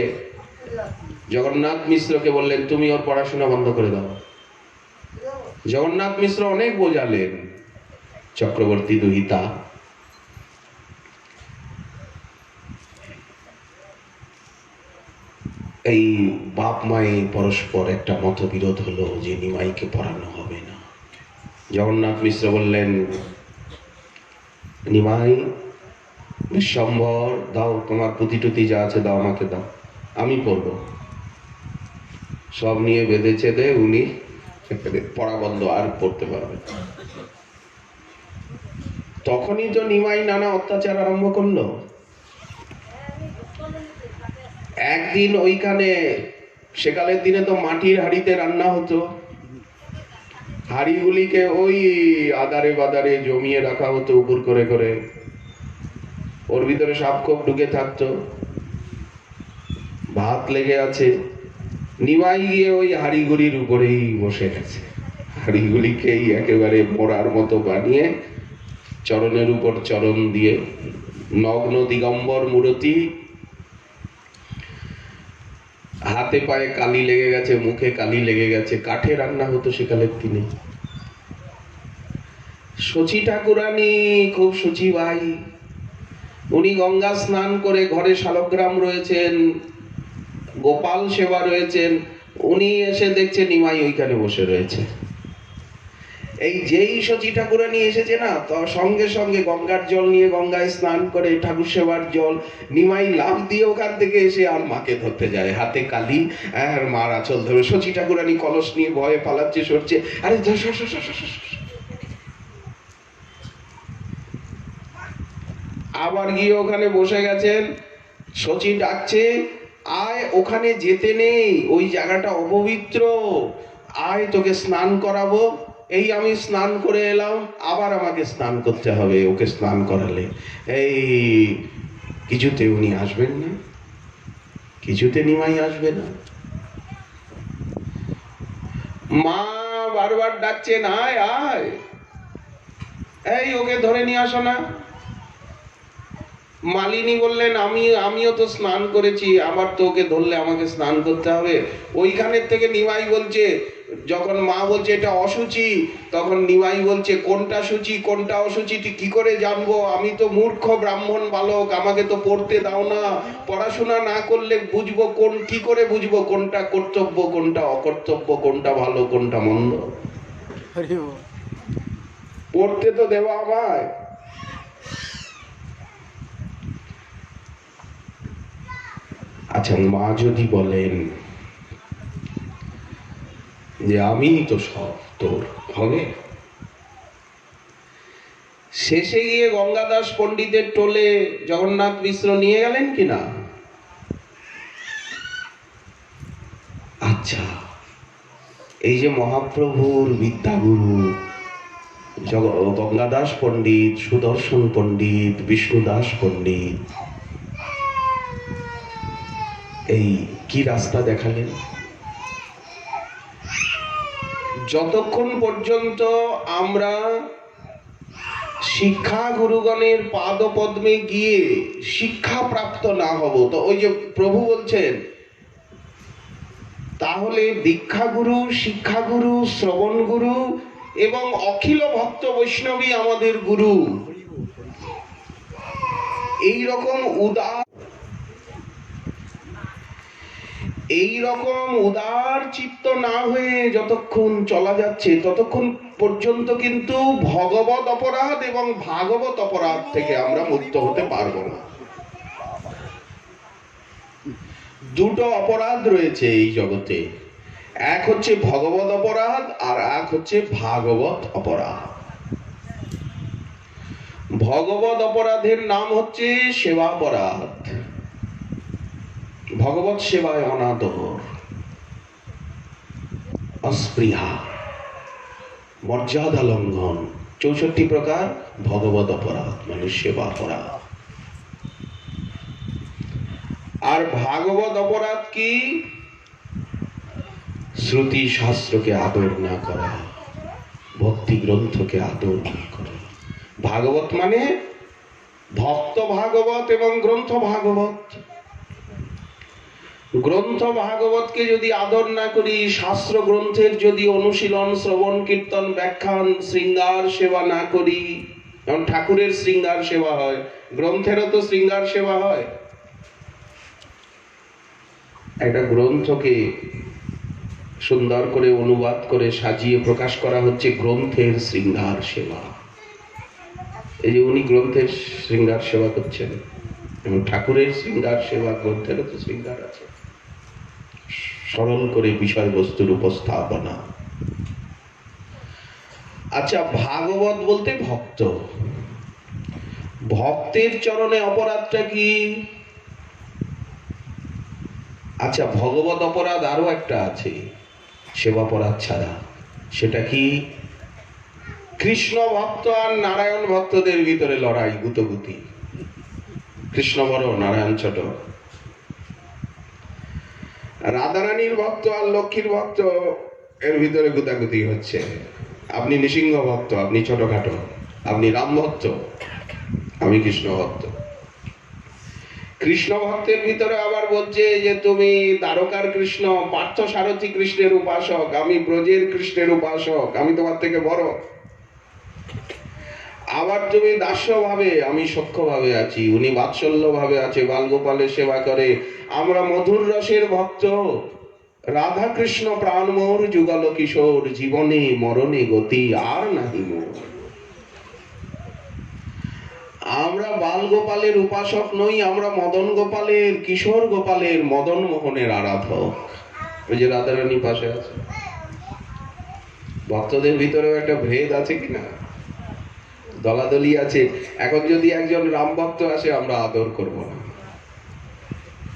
জগন্নাথ মিশ্রকে বললেন তুমি ওর পড়াশোনা বন্ধ করে দাও। জগন্নাথ মিশ্র অনেক বোঝালেন, চক্রবর্তী দুহিতা এই বাপ মায়ে পরস্পর একটা মতবিরোধ হলো যে নিমাইকে পড়ানো হবে না। জগন্নাথ মিশ্র বললেন নিমাই বিশ্বম্ভর দাও, তোমার পুঁথি টুতি যা আছে দাও, আমাকে দাও, আমি পড়বো। সব নিয়ে বেঁধেছে দে, উনি পড়া বন্ধ, আর পড়তে পারবে। তখনই তো নিমাই নানা অত্যাচার আরম্ভ করলো। একদিন ওইখানে, সেকালের দিনে তো মাটির হাঁড়িতে রান্না হতো, হাঁড়িগুলিকে ওই আদারে বাদারে জমিয়ে রাখা হতো উপর করে করে, ওর ভিতরে সাপখোপ ঢুকে থাকতো, ভাত লেগে আছে। নিমাই গিয়ে ওই হাঁড়িগুলির উপরেই বসে গেছে, হাঁড়িগুলিকেই একেবারে মোড়ার মতো বানিয়ে চরণের উপর চরণ দিয়ে, নগ্ন দিগম্বর মূরতি, হাতে পায়ে কালি লেগে গেছে, মুখে কালি লেগে গেছে। কাঠে রান্না হতো সেকালের দিনে। শচী ঠাকুরানী খুব শুচি ভাই, উনি গঙ্গা স্নান করে ঘরে শালগ্রাম রয়েছেন, গোপাল সেবা রয়েছেন, উনি এসে দেখছে নিমাই ওইখানে বসে রয়েছে। এই যেই শচী ঠাকুরানী এসেছে না, তো সঙ্গে সঙ্গে গঙ্গার জল নিয়ে গঙ্গায় স্নান করে, ঠাকুর সেবার জল, নিমাই লাফ দিয়ে ওখান থেকে এসে আর মাকে ধরতে যায়, হাতে কালি আর মার আঁচল ধরে। শচী ঠাকুরানী কলস নিয়ে ভয়ে পালাচ্ছে, সরছে, আরে আবার গিয়ে ওখানে বসে গেছেন। শচী ডাকছে আয়, ওখানে যেতে নেই, ওই জায়গাটা অপবিত্র, আয় তোকে স্নান করাবো। এই আমি স্নান করে এলাম, আবার আমাকে স্নান করতে হবে। ওকে স্নান করালে এই কিছুতে উনি আসবেন না, কিছুতে নিমাই আসবে না। মা বারবার ডাকছেন আয় আয়, এই ওকে ধরে নিয়ে আসো না। মালিনী বললেন আমিও তো স্নান করেছি, আবার তো ওকে ধরলে আমাকে স্নান করতে হবে। ওইখানের থেকে নিমাই বলছে, যখন মা বলছে এটা অসুচি, তখন নিমাই বলছে কোনটা সূচি কোনটা অসুচি কি করে জানবো, আমি তো মূর্খ ব্রাহ্মণ বালক, আমাকে তো পড়তে দাও না। পড়াশোনা না করলে বুঝবো কি করে বুঝবো কোনটা কর্তব্য কোনটা অকর্তব্য, কোনটা ভালো কোনটা মন্দ? পড়তে তো দেওয়া আমায়। আচ্ছা, মা যদি বলেন যে আমি তো সব তোর, হবে? শেষে গিয়ে গঙ্গাদাস পণ্ডিতের টোলে জগন্নাথ মিশ্র নিয়ে গেলেন কিনা? আচ্ছা, এই যে মহাপ্রভুর বিদ্যাগুরু গঙ্গাদাস পণ্ডিত, সুদর্শন পণ্ডিত, বিষ্ণুদাস পণ্ডিত, এই কি রাস্তা দেখালেন? যতক্ষণ পর্যন্ত আমরা শিক্ষা গুরুগণের পাদপদ্মে গিয়ে শিক্ষা প্রাপ্ত না হব, তো ওই যে প্রভু বলছেন তাহলে দীক্ষাগুরু, শিক্ষাগুরু, শ্রবণ গুরু এবং অখিল ভক্ত বৈষ্ণবী আমাদের গুরু। এই রকম এই রকম উদার চিত্ত না হয়ে যতক্ষণ চলা যাচ্ছে ততক্ষণ পর্যন্ত কিন্তু ভগবত অপরাধ এবং ভাগবত অপরাধ থেকে আমরা মুক্ত হতে পারবো না। দুটো অপরাধ রয়েছে এই জগতে, এক হচ্ছে ভগবত অপরাধ আর এক হচ্ছে ভাগবত অপরাধ। ভগবত অপরাধের নাম হচ্ছে সেবাপরাধ, ভগবত সেবায় অনাদর, অস্পৃহা, মর্যাদা লঙ্ঘন, 64 প্রকার ভগবত অপরাধ মানে সেবাপরাধ। আর ভাগবত অপরাধ কি? শ্রুতি শাস্ত্রকে আদর না করা, ভক্তি গ্রন্থকে আদর না করা। ভাগবত মানে ভক্ত ভাগবত এবং গ্রন্থ ভাগবত। গ্রন্থ ভাগবতকে যদি আদর না করি, শাস্ত্র গ্রন্থের যদি অনুশীলন শ্রবণ কীর্তন ব্যাখ্যান শৃঙ্গার সেবা না করি, যেমন ঠাকুরের শৃঙ্গার সেবা হয়, গ্রন্থেরও তো শৃঙ্গার সেবা হয়। একটা গ্রন্থকে সুন্দর করে অনুবাদ করে সাজিয়ে প্রকাশ করা হচ্ছে গ্রন্থের শৃঙ্গার সেবা। এই যে উনি গ্রন্থের শৃঙ্গার সেবা করছেন এবং ঠাকুরের শৃঙ্গার সেবা, গ্রন্থেরও তো শৃঙ্গার আছে। সরল করে বিষয়বস্তুর উপস্থাপনা। আচ্ছা, ভাগবত বলতে ভক্ত, ভক্তের চরণে অপরাধটা কি? আচ্ছা, ভগবত অপরাধ আরো একটা আছে সেবাপরাধ ছাড়া, সেটা কি? কৃষ্ণ ভক্ত আর নারায়ণ ভক্তদের ভিতরে লড়াই, গুতগুতি। কৃষ্ণ বড়, নারায়ণ ছোট। রাধারানীর ভক্ত আর লক্ষ্মীর ভক্ত এর ভিতরে গুতাগুতি হচ্ছে। আপনি নৃসিংহ ভক্ত, আপনি ছোটখাটো। আপনি রাম ভক্ত, আমি কৃষ্ণ ভক্ত। কৃষ্ণ ভক্তের ভিতরে আবার বলছে যে তুমি দ্বারকার কৃষ্ণ, পার্থ সারথী কৃষ্ণের উপাসক, আমি ব্রজের কৃষ্ণের উপাসক, আমি তোমার থেকে বড়। আবার তুমি দাস্য ভাবে, আমি সখ্য ভাবে আছি, উনি বাৎসল্য ভাবে আছে, বালগোপালের সেবা করে। আমরা মধুর রসের ভক্ত, রাধা কৃষ্ণ প্রাণ মোর যুগল কিশোর, জীবনে মরণে গতি আর নাহি মোর। আমরা বালগোপালের উপাসক নই, আমরা মদন গোপালের, কিশোর গোপালের, মদন মোহনের আরাধক। ওই যে রাধারানী পাশে আছে। ভক্তদের ভিতরেও একটা ভেদ আছে কিনা, দলাদলি আছে। এখন যদি একজন রাম ভক্ত আসে আমরা আদর করব না,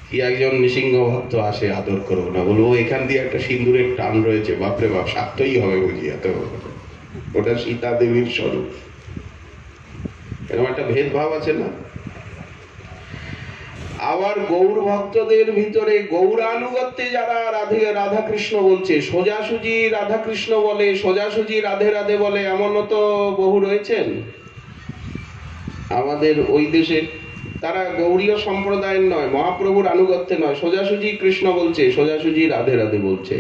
কি একজন নৃসিংহ ভক্ত আসে আদর করবো না, বলবো এখান দিয়ে একটা সিন্দুরের টান রয়েছে, বাপরে বাপ, সারতেই হবে বুঝি, এত ওটা সীতা দেবীর স্বরূপ। এরকম একটা ভেদভাব আছে না? আবার গৌর ভক্তদের ভিতরে গৌরানুগত্যে যারা রাধা কৃষ্ণ বলছে, সোজাসুজি রাধা কৃষ্ণ বলে, সোজাসুজি রাধে রাধে বলে, এমনও তো বহু রয়েছেন আমাদের ওই দেশে। তারা গৌরীয় সম্প্রদায়ের নয়, মহাপ্রভুর আনুগত্যে নয়, সোজাসুজি কৃষ্ণ বলছে, সোজাসুজি রাধে রাধে বলছে,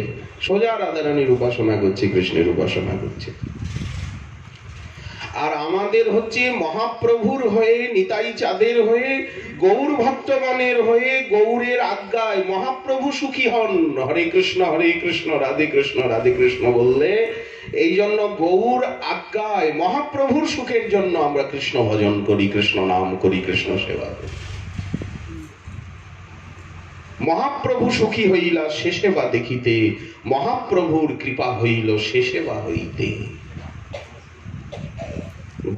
সোজা রাধারানীর উপাসনা করছে, কৃষ্ণের উপাসনা করছে। আর আমাদের হচ্ছে মহাপ্রভুর হয়ে, নিতাই চাঁদের হয়ে, গৌর ভক্তগণের হয়ে, গৌরের আজ্ঞায় মহাপ্রভু সুখী হন। হরে কৃষ্ণ রাধে কৃষ্ণ বললে, এই জন্য গৌর আজ্ঞায় মহাপ্রভুর সুখের জন্য আমরা কৃষ্ণ ভজন করি, কৃষ্ণ নাম করি, কৃষ্ণ সেবা করি। মহাপ্রভু সুখী হইলা সে সেবা দেখিতে, মহাপ্রভুর কৃপা হইল সে সেবা হইতে।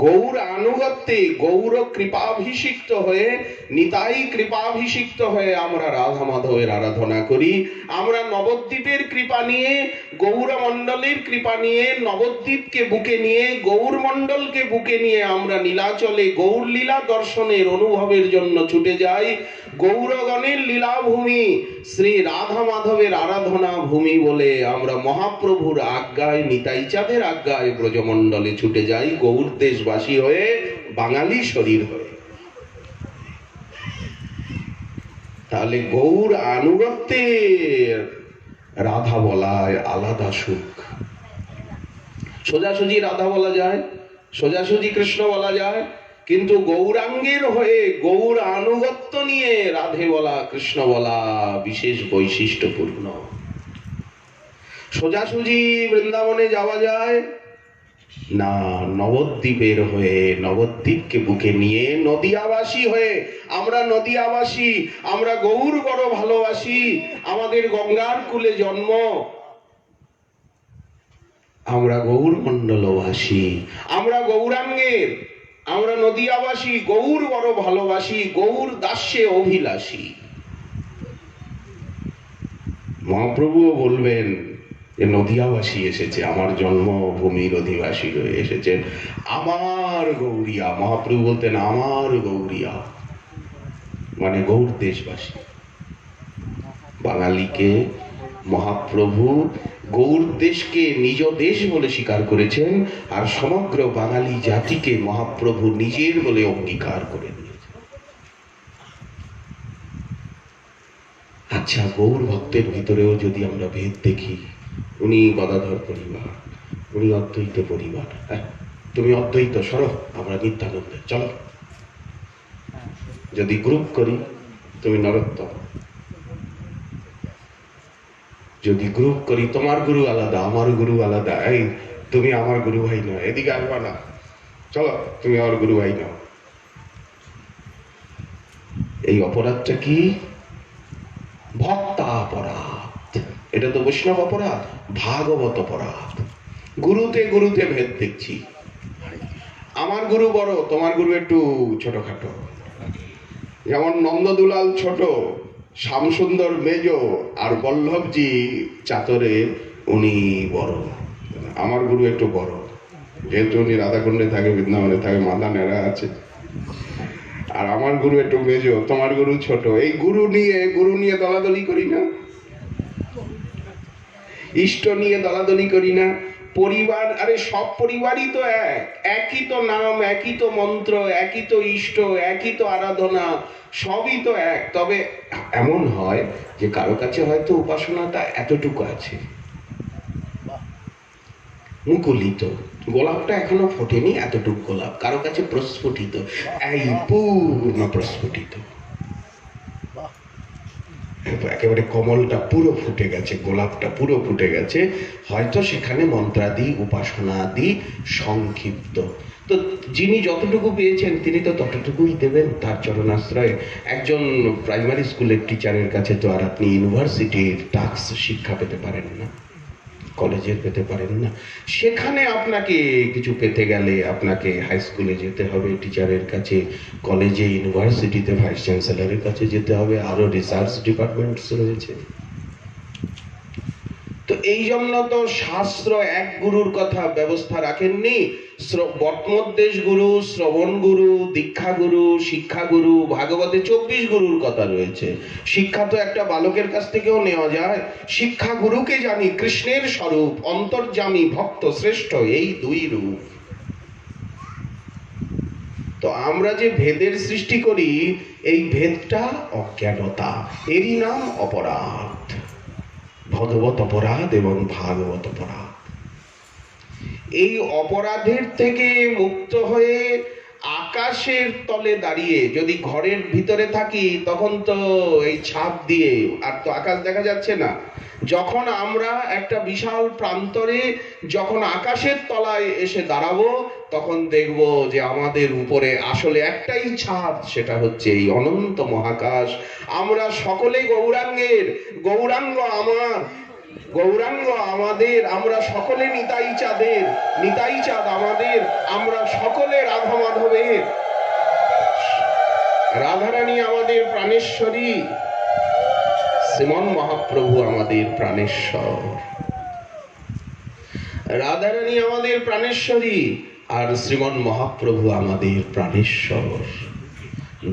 গৌর আনুগত্যে, গৌর কৃপাভিষিক্ত হয়ে, নিতাই কৃপাভিষিক্ত হয়ে আমরা রাধা মাধবের আরাধনা করি। আমরা নবদ্বীপের কৃপা নিয়ে, গৌর মণ্ডলের কৃপা নিয়ে, নবদ্বীপকে বুকে নিয়ে, গৌর মণ্ডলকে বুকে নিয়ে আমরা নীলাচলে গৌর লীলা দর্শনের অনুভবের জন্য ছুটে যাই। গৌরগণের লীলাভূমি, শ্রী রাধা মাধবের আরাধনা ভূমি বলে আমরা মহাপ্রভুর আজ্ঞায়, নিতাই চাঁদের আজ্ঞায় ব্রজমণ্ডলে ছুটে যাই, গৌর দেশবাসী হয়ে, বাঙালি শরীর হয়ে। তাহলে গৌর আনুগত্যে রাধা বলায় আলাদা সুখ। সোজাসুজি রাধা বলা যায়, সোজাসুজি কৃষ্ণ বলা যায়, কিন্তু গৌরাঙ্গের হয়ে গৌর আনুগত্য নিয়ে রাধে বলা কৃষ্ণ বলা বিশেষ বৈশিষ্ট্যপূর্ণ। সোজাসুজি বৃন্দাবনে যাওয়া যায় না, নবদ্বীপের হয়ে, নবদ্বীপকে বুকে নিয়ে, নদিয়াবাসী হয়ে। আমরা নদিয়াবাসী, আমরা গৌর বড় ভালোবাসি, আমাদের গঙ্গার কূলে জন্ম, আমরা গৌর মণ্ডলবাসী, আমরা গৌরাঙ্গের, আমরা নদিয়াবাসী, গৌর বড় ভালোবাসি, গৌর দাস্যে অভিলাষী। মহাপ্রভুও বলবেন যে নদিয়াবাসী এসেছে, আমার জন্মভূমির অধিবাসী হয়ে এসেছেন, আমার গৌরিয়া। মহাপ্রভু বলতেন আমার গৌরিয়া, মানে গৌর দেশবাসী। বাঙালিকে মহাপ্রভু গৌর দেশকে নিজ দেশ বলে স্বীকার করেছেন, আর সমগ্র বাঙালি জাতিকে মহাপ্রভু নিজের বলে অঙ্গীকার করে দিয়েছেন। আচ্ছা, গৌর ভক্তের ভিতরেও যদি আমরা ভেদ দেখি, উনি গদাধর পরিবার, উনি অদ্বৈত পরিবার। তুমি অদ্বৈত সরো, আমরা নিত্যানন্দ চলো। যদি গ্রুপ করি, তুমি নরোত্তম। যদি গ্রুপ করি, তোমার গুরু আলাদা, আমার গুরু আলাদা, এই তুমি আমার গুরু ভাই নয়, এদিকে আসবা না, চলো তুমি আমার গুরু ভাই নাও। এই অপরাধটা কি? ভক্তাপরাধ। এটা তো বৈষ্ণব অপরাধ, ভাগবত অপরাধ। গুরুতে গুরুতে ভেদ দেখছি। আমার গুরু বড়, তোমার গুরু একটু ছোটখাটো। যেমন নন্দদুলাল ছোট, শ্যামসুন্দর মেজ, আর বল্লভজি চাতরে উনি বড়। আমার গুরু একটু বড়, যেহেতু উনি রাধাকুণ্ডে থাকে, বৃন্দাবনে থাকে, মাথা নেড়া আছে। আর আমার গুরু একটু মেজ, তোমার গুরু ছোট। এই গুরু নিয়ে দলাদলি করি না, ইষ্ট নিয়ে দলাদলি করি না। পরিবার, আরে সব পরিবারই তো এক, একই তো নাম, একই তো মন্ত্র, একই তো ইষ্ট, একই তো আরাধনা, সবই তো এক। তবে এমন হয় যে কারো কাছে হয়তো উপাসনাটা এতটুকু আছে, মুকুলিত, গোলাপটা এখনো ফোটেনি, এতটুকু গোলাপ। কারো কাছে প্রস্ফুটিত, এই পূর্ণ প্রস্ফুটিত, একেবারে কমলটা পুরো ফুটে গেছে, গোলাপটা পুরো ফুটে গেছে। হয়তো সেখানে মন্ত্রাদি উপাসনাদি সংক্ষিপ্ত। তো যিনি যতটুকু পেয়েছেন তিনি তো ততটুকুই দেবেন তার চরণাশ্রয়ে। একজন প্রাইমারি স্কুলের টিচারের কাছে তো আর আপনি ইউনিভার্সিটির টাস্ক শিক্ষা পেতে পারেন না, কলেজের পেতে পারেন না। সেখানে আপনাকে কিছু পেতে গেলে আপনাকে হাই স্কুলে যেতে হবে, টিচারের কাছে, কলেজে, ইউনিভার্সিটিতে ভাইস চ্যান্সেলরের কাছে যেতে হবে, আরো রিসার্চ ডিপার্টমেন্টস রয়েছে। তো এই জন্য তো শাস্ত্র এক গুরুর কথা ব্যবস্থা রাখেননি। বটমদ্দেশ গুরু, শ্রবণ গুরু, দীক্ষা গুরু, শিক্ষা গুরু, ভাগবতে 24 গুরুর কথা রয়েছে। শিক্ষা তো একটা বালকের কাছ থেকেও নেওয়া যায়। শিক্ষা গুরুকে জানি কৃষ্ণের স্বরূপ, অন্তর্যামী ভক্ত শ্রেষ্ঠ, এই দুই রূপ। তো আমরা যে ভেদের সৃষ্টি করি, এই ভেদটা অজ্ঞানতা, এরই নাম অপরাধ। ভগবত অপরাধ এবং ভাগবত অপরাধ। এই অপরাধের থেকে মুক্ত হয়ে আকাশের তলে দাঁড়িয়ে, যদি ঘরের ভিতরে থাকি তখন তো এই ছাদ দিয়ে আর তো আকাশ দেখা যাচ্ছে না। যখন আমরা একটা বিশাল প্রান্তরে, যখন আকাশের তলায় এসে দাঁড়াবো, তখন দেখব যে আমাদের উপরে আসলে একটাই ছাদ, সেটা হচ্ছে এই অনন্ত মহাকাশ। আমরা সকলে গৌরাঙ্গের, গৌরাঙ্গ আমার, গৌরাঙ্গ আমাদের, আমরা সকলে নিতাই চাঁদের, নিতাই চাঁদ আমাদের, আমরা সকলে রাধা মাধবের। রাধারানী আমাদের প্রাণেশ্বরী, শ্রীমন মহাপ্রভু আমাদের প্রাণেশ্বর। রাধারানী আমাদের প্রাণেশ্বরী, আর শ্রীমন মহাপ্রভু আমাদের প্রাণেশ্বর।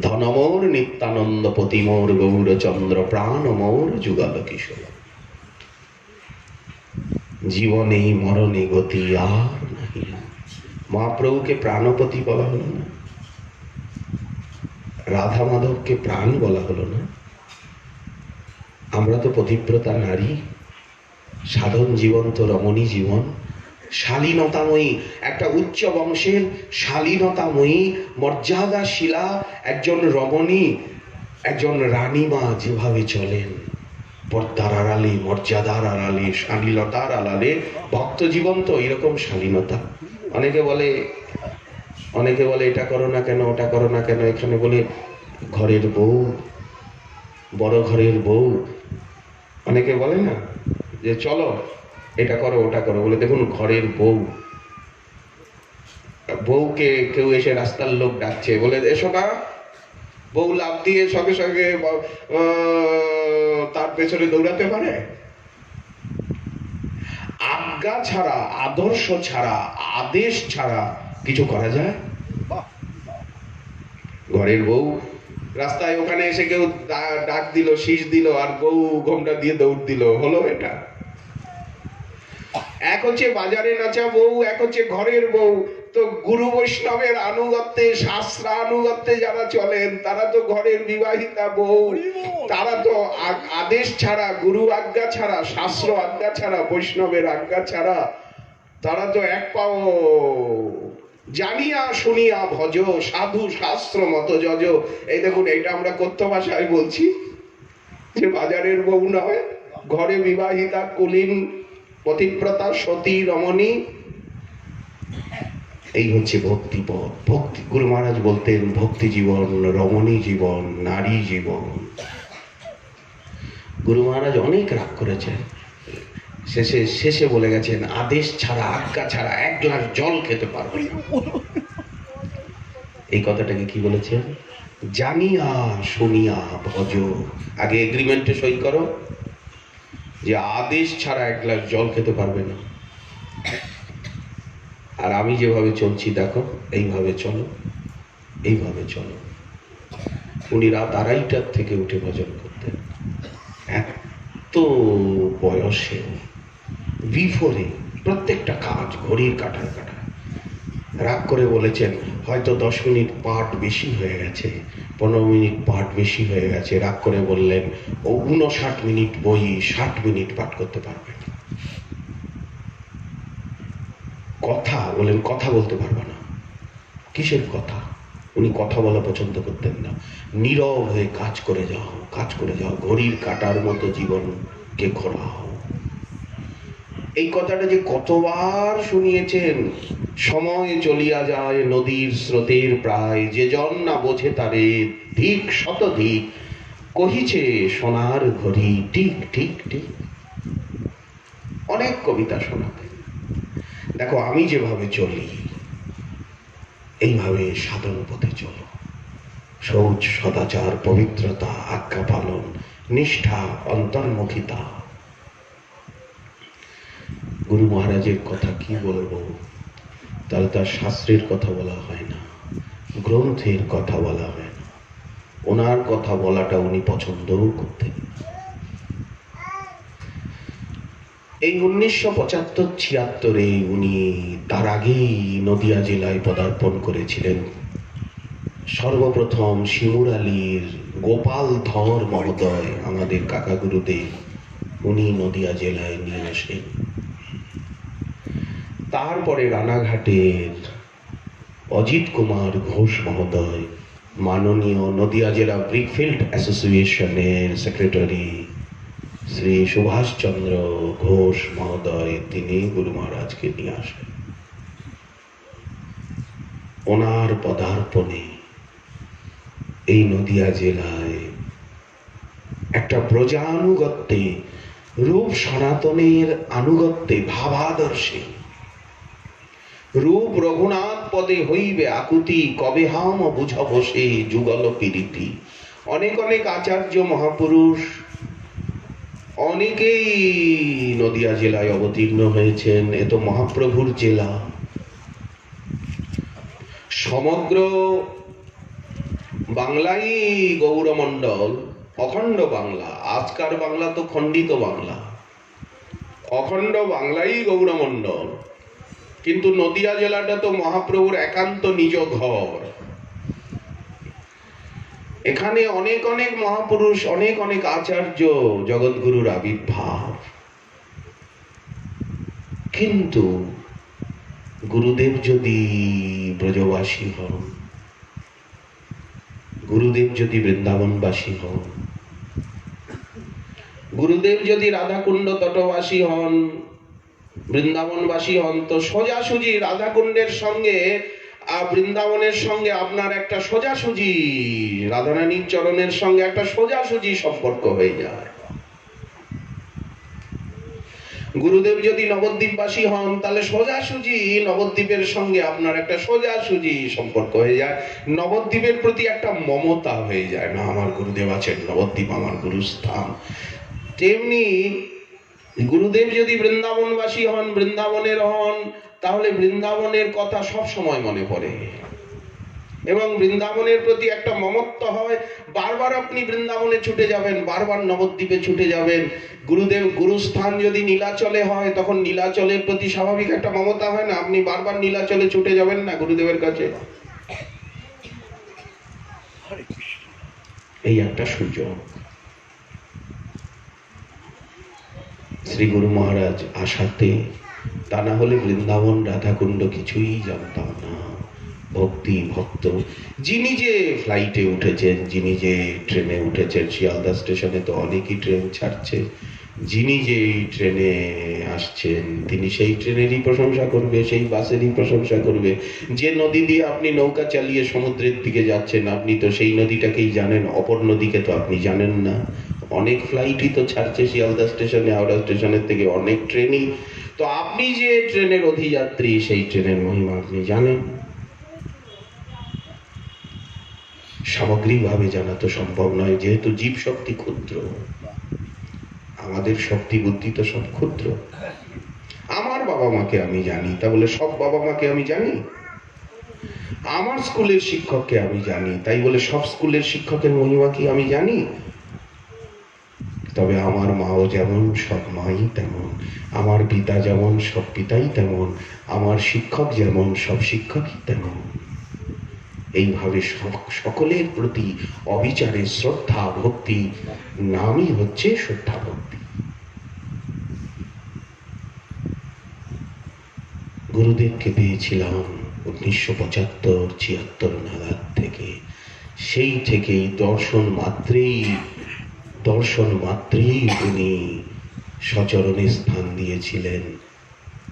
ধনমোর নিত্যানন্দ পতিমোর গৌরচন্দ্র, প্রাণমোর যুগল কিশোর। জীবনে মরণে গতি আর নাহি। মহাপ্রভুকে প্রাণপতি বলা হলো না? রাধা মাধবকে প্রাণ বলা হলো না? আমরা তো পতিব্রতা নারী, সাধন জীবন তো রমণী জীবন। শালীনতাময়ী, একটা উচ্চ বংশের শালীনতাময়ী মর্যাদাশীলা একজন রমণী, একজন রানীমা যেভাবে চলেন, পর্দার আড়ালে, মর্যাদার আড়ালে, শালীনতার আড়ালে, ভক্ত জীবন তো এরকম শালীনতা। অনেকে বলে এটা করো না কেন, ওটা করো না কেন। এখানে বলে ঘরের বউ, বড় ঘরের বউ। অনেকে বলে না যে চলো এটা করো ওটা করো, বলে দেখুন ঘরের বউ। বউকে কেউ এসে রাস্তার লোক ডাকছে, বলে এসো না, বউ লাফ দিয়ে সঙ্গে সঙ্গে তার পেছনে দৌড়াতে পারে? আজ্ঞা ছাড়া, আদর্শ ছাড়া, আদেশ ছাড়া কিছু করা যায়? ঘরের বউ রাস্তায় ওখানে এসে কেউ ডাক দিল, শীষ দিল, আর বউ ঘোমটা দিয়ে দৌড় দিল, হলো এটা? এক হচ্ছে বাজারে নাচা বউ, এক হচ্ছে ঘরের বউ। তো গুরু বৈষ্ণবের আনুগত্যে, শাস্ত্রানুগত্যে যারা চলেন তারা তো ঘরের বিবাহিতা বউ। তারা তো আদেশ ছাড়া, গুরু আজ্ঞা ছাড়া, শাস্ত্র আজ্ঞা ছাড়া, বৈষ্ণবের আজ্ঞা ছাড়া তারা তো এক পাও জানিয়া শুনিয়া ভজ, সাধু শাস্ত্র মত যজ। এই দেখুন, এইটা আমরা কথ্য ভাষায় বলছি যে বাজারের বউ নয়, ঘরে বিবাহিতা কুলীন পতিব্রতা সতী রমণী। এই হচ্ছে ভক্তি পথ। ভক্তি, গুরু মহারাজ বলতেন ভক্তি জীবন, রমণী জীবন, নারী জীবন। গুরু মহারাজ অনেক রাগ করেছেন, শেষে বলে গেছেন আদেশ ছাড়া, আজ্ঞা ছাড়া এক গ্লাস জল খেতে পারবে না। এই কথাটাকে কি বলেছেন? জানিয়া শুনিয়া ভজ। আগে এগ্রিমেন্টে সই করো যে আদেশ ছাড়া এক গ্লাস জল খেতে পারবে না। আর আমি যেভাবে চলছি দেখো, এইভাবে চলো, এইভাবে চলো। উনি রাত 2:30টার থেকে উঠে ভজন করতেন। এত বয়সে বিফোরে প্রত্যেকটা কাজ ঘড়ির কাঁটায় কাঁটায়। রাগ করে বলেছেন হয়তো 10 মিনিট পাঠ বেশি হয়ে গেছে, 15 মিনিট পাঠ বেশি হয়ে গেছে। রাগ করে বললেন ও 59 মিনিট বই 60 মিনিট পাঠ করতে পারবে না। কথা বলেন, কথা বলতে পারবে না। কিসের কথা? উনি কথা বলা পছন্দ করতেন না। নীরব হয়ে কাজ করে যাও, কাজ করে যাও, ঘড়ির কাঁটার মতো জীবনকে ঘোরাও। এই কথাটা যে কতবার শুনিয়েছেন। সময় চলিয়া যায় নদীর স্রোতের প্রায়, যে জন না বোঝে তারে ধিক শতধিক, কহিছে সোনার ঘড়ি ঠিক ঠিক ঠিক। অনেক কবিতা শোনাতে। দেখো, আমি যেভাবে চলি এইভাবে সাধন পথে চলো। শৌচ, সদাচার, পবিত্রতা, আজ্ঞা পালন, নিষ্ঠা, অন্তর্মুখিতা। গুরু মহারাজের কথা কি বলবো? তাহলে তার শাস্ত্রের কথা বলা হয় না, গ্রন্থের কথা বলা হয় না। ওনার কথা বলাটা উনি পছন্দও করতেন। এই 1975-76 উনি, তার আগেই নদিয়া জেলায় পদার্পণ করেছিলেন। সর্বপ্রথম শিমুর আলীর গোপাল ধর মহোদয়, আমাদের কাকা গুরুদেব, উনি নদিয়া জেলায় নিয়ে আসেন। তারপরে রানাঘাটের অজিত কুমার ঘোষ মহোদয়, মাননীয় নদিয়া জেলা ব্রিকফিল্ড অ্যাসোসিয়েশনের সেক্রেটারি শ্রী সুভাষচন্দ্র ঘোষ মহোদয়, তিনি গুরু মহারাজকে নিয়ে আসেন। ওনার পদার্পণে এই নদিয়া জেলায় একটা ব্রজানুগত্যে, রূপ সনাতনের আনুগত্যে, ভাবাদর্শে, রূপ রঘুনাথ পদে হইবে আকুতি, কবে হাম বুঝব সে যুগল পীড়িতি। অনেক অনেক আচার্য মহাপুরুষ অনেকেই নদিয়া জেলায় অবতীর্ণ হয়েছেন। এ তো মহাপ্রভুর জেলা। সমগ্র বাংলাই গৌরমণ্ডল, অখণ্ড বাংলা। আজকার বাংলা তো খণ্ডিত বাংলা। অখণ্ড বাংলাই গৌরমণ্ডল, কিন্তু নদিয়া জেলাটা তো মহাপ্রভুর একান্ত নিজ ঘর। এখানে অনেক অনেক মহাপুরুষ, অনেক অনেক আচার্য, জগৎগুরুর আবির্ভাব। কিন্তু গুরুদেব যদি ব্রজবাসী হন, গুরুদেব যদি বৃন্দাবনবাসী হন, গুরুদেব যদি রাধাকুণ্ড তটবাসী হন, বৃন্দাবনবাসী হন, তো সোজাসুজি রাধাকুণ্ডের সঙ্গে আর বৃন্দাবনের সঙ্গে আপনার একটা সোজাসুজি, রাধারানীর চরণের সঙ্গে একটা সোজাসুজি সম্পর্ক হয়ে যায়। গুরুদেব যদি নবদ্বীপবাসী হন, তাহলে সোজাসুজি নবদ্বীপের সঙ্গে আপনার একটা সোজাসুজি সম্পর্ক হয়ে যায়। নবদ্বীপের প্রতি একটা মমতা হয়ে যায়, না আমার গুরুদেব আছেন, নবদ্বীপ আমার গুরুস্থান। তেমনি গুরুদেব যদি বৃন্দাবনবাসী হন, বৃন্দাবনের হন, তাহলে বৃন্দাবনের কথা সব সময় মনে পড়ে এবং বৃন্দাবনের প্রতি একটা মমত্ব হয়। বারবার আপনি বৃন্দাবনে ছুটে যাবেন, বারবার নবদ্বীপে ছুটে যাবেন। গুরুদেব গুরুস্থান যদি নীলাচলে হয়, তখন নীলাচলের প্রতি স্বাভাবিক একটা মমতা হয় না, আপনি বারবার নীলাচলে ছুটে যাবেন না গুরুদেবের কাছে। এই একটা সুযোগ। শ্রী গুরু মহারাজ আসাতে, তা না হলে বৃন্দাবন রাধাকুণ্ড কিছুই জানতাম না। ভক্তি ভক্ত, যিনি যে ফ্লাইটে উঠেছেন, যিনি যে ট্রেনে উঠেছেন, শিয়ালদা স্টেশনে তো অনেকই ট্রেন ছাড়ছে, যিনি যে ট্রেনে আসছেন তিনি সেই ট্রেনেরই প্রশংসা করবে, সেই বাসেরই প্রশংসা করবে। যে নদী দিয়ে আপনি নৌকা চালিয়ে সমুদ্রের দিকে যাচ্ছেন, আপনি তো সেই নদীটাকেই জানেন, অপর নদীকে তো আপনি জানেন না। অনেক ফ্লাইটই তো ছাড়ছে শিয়ালদা স্টেশনে, হাওড়া স্টেশনের থেকে অনেক ট্রেনই, তো আপনি যে ট্রেনের অধিযাত্রী, সেই ট্রেনের মহিমা আপনি জানেন। সামগ্রিকভাবে জানা তো সম্ভব নয়, যেহেতু জীব শক্তি ক্ষুদ্র, আমাদের শক্তি বুদ্ধি তো সব ক্ষুদ্র। আমার বাবা মাকে আমি জানি, তা বলে সব বাবা মাকে আমি জানি? আমার স্কুলের শিক্ষককে আমি জানি, তাই বলে সব স্কুলের শিক্ষকের মহিমা কি আমি জানি? তবে আমার মাও যেমন সব মাই তেমন, আমার পিতা যেমন সব পিতাই তেমন, আমার শিক্ষক যেমন সব শিক্ষকই তেমন। এইভাবে সকলের প্রতি অবিচারে শ্রদ্ধা ভক্তি, নামই হচ্ছে শ্রদ্ধা ভক্তি। গুরুদেবকে পেয়েছিলাম 1975-76 নাগাদ থেকে। সেই থেকেই দর্শন মাত্রেই উনি সচরণে স্থান দিয়েছিলেন,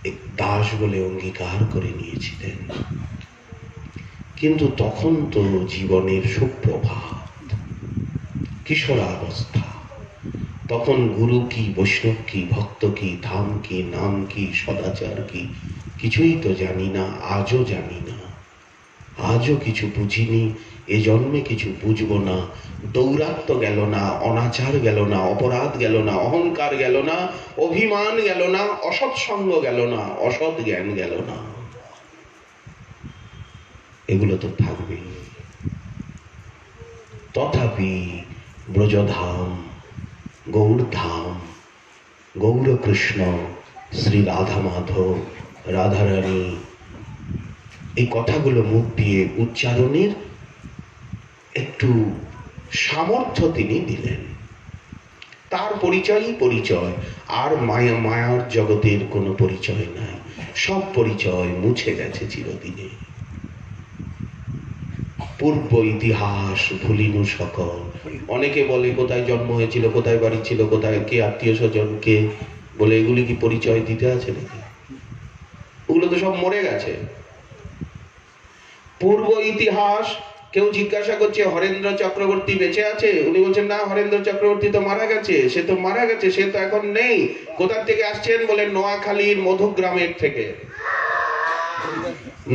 এক দাস বলে অঙ্গীকার করে নিয়েছিলেন। কিন্তু তখন তো জীবনের সুপ্রভাত, কিশোরাবস্থা। তখন গুরু কি, বৈষ্ণব কি, ভক্ত কি, ধাম কি, নাম কি, সদাচার কি, কিছুই তো জানি না, আজও জানি না, আজও কিছু বুঝিনি, এ জন্মে কিছু বুঝবো না। দৌরাত্ম্য গেল না, অনাচার গেল না, অপরাধ গেল না, অহংকার গেল না, অভিমান গেল না, অসৎসঙ্গ গেল না, অসৎ জ্ঞান গেল না। এগুলো তো থাকবেই। তথাপি ব্রজধাম, গৌরধাম, গৌরকৃষ্ণ, শ্রী রাধা মাধব, রাধারানী, এই কথাগুলো মুখ দিয়ে উচ্চারণের একটু সামর্থ্য তিনি দিলেন। তার পরিচয়ই পরিচয়, আর মায়ার জগতের কোনো পরিচয় নাই। সব পরিচয় মুছে গেছে চিরদিনে। পূর্ব ইতিহাস ভুলিনু সকল। অনেকে বলে কোথায় জন্ম হয়েছিল, কোথায় বাড়ি ছিল, কোথায় কে আত্মীয় স্বজন কে, বলে এগুলি কি পরিচয় দিতে আছে নাকি? ওগুলো তো সব মরে গেছে। পূর্ব ইতিহাস, কেউ জিজ্ঞাসা করছে হরেন্দ্র চক্রবর্তী বেঁচে আছে, উনি বলছেন না, হরেন্দ্র চক্রবর্তী তো মারা গেছে, সে তো মারা গেছে, সে তো এখন নেই। কোথা থেকে আসছেন? বলে নোয়াখালীর মধুগ্রামের থেকে।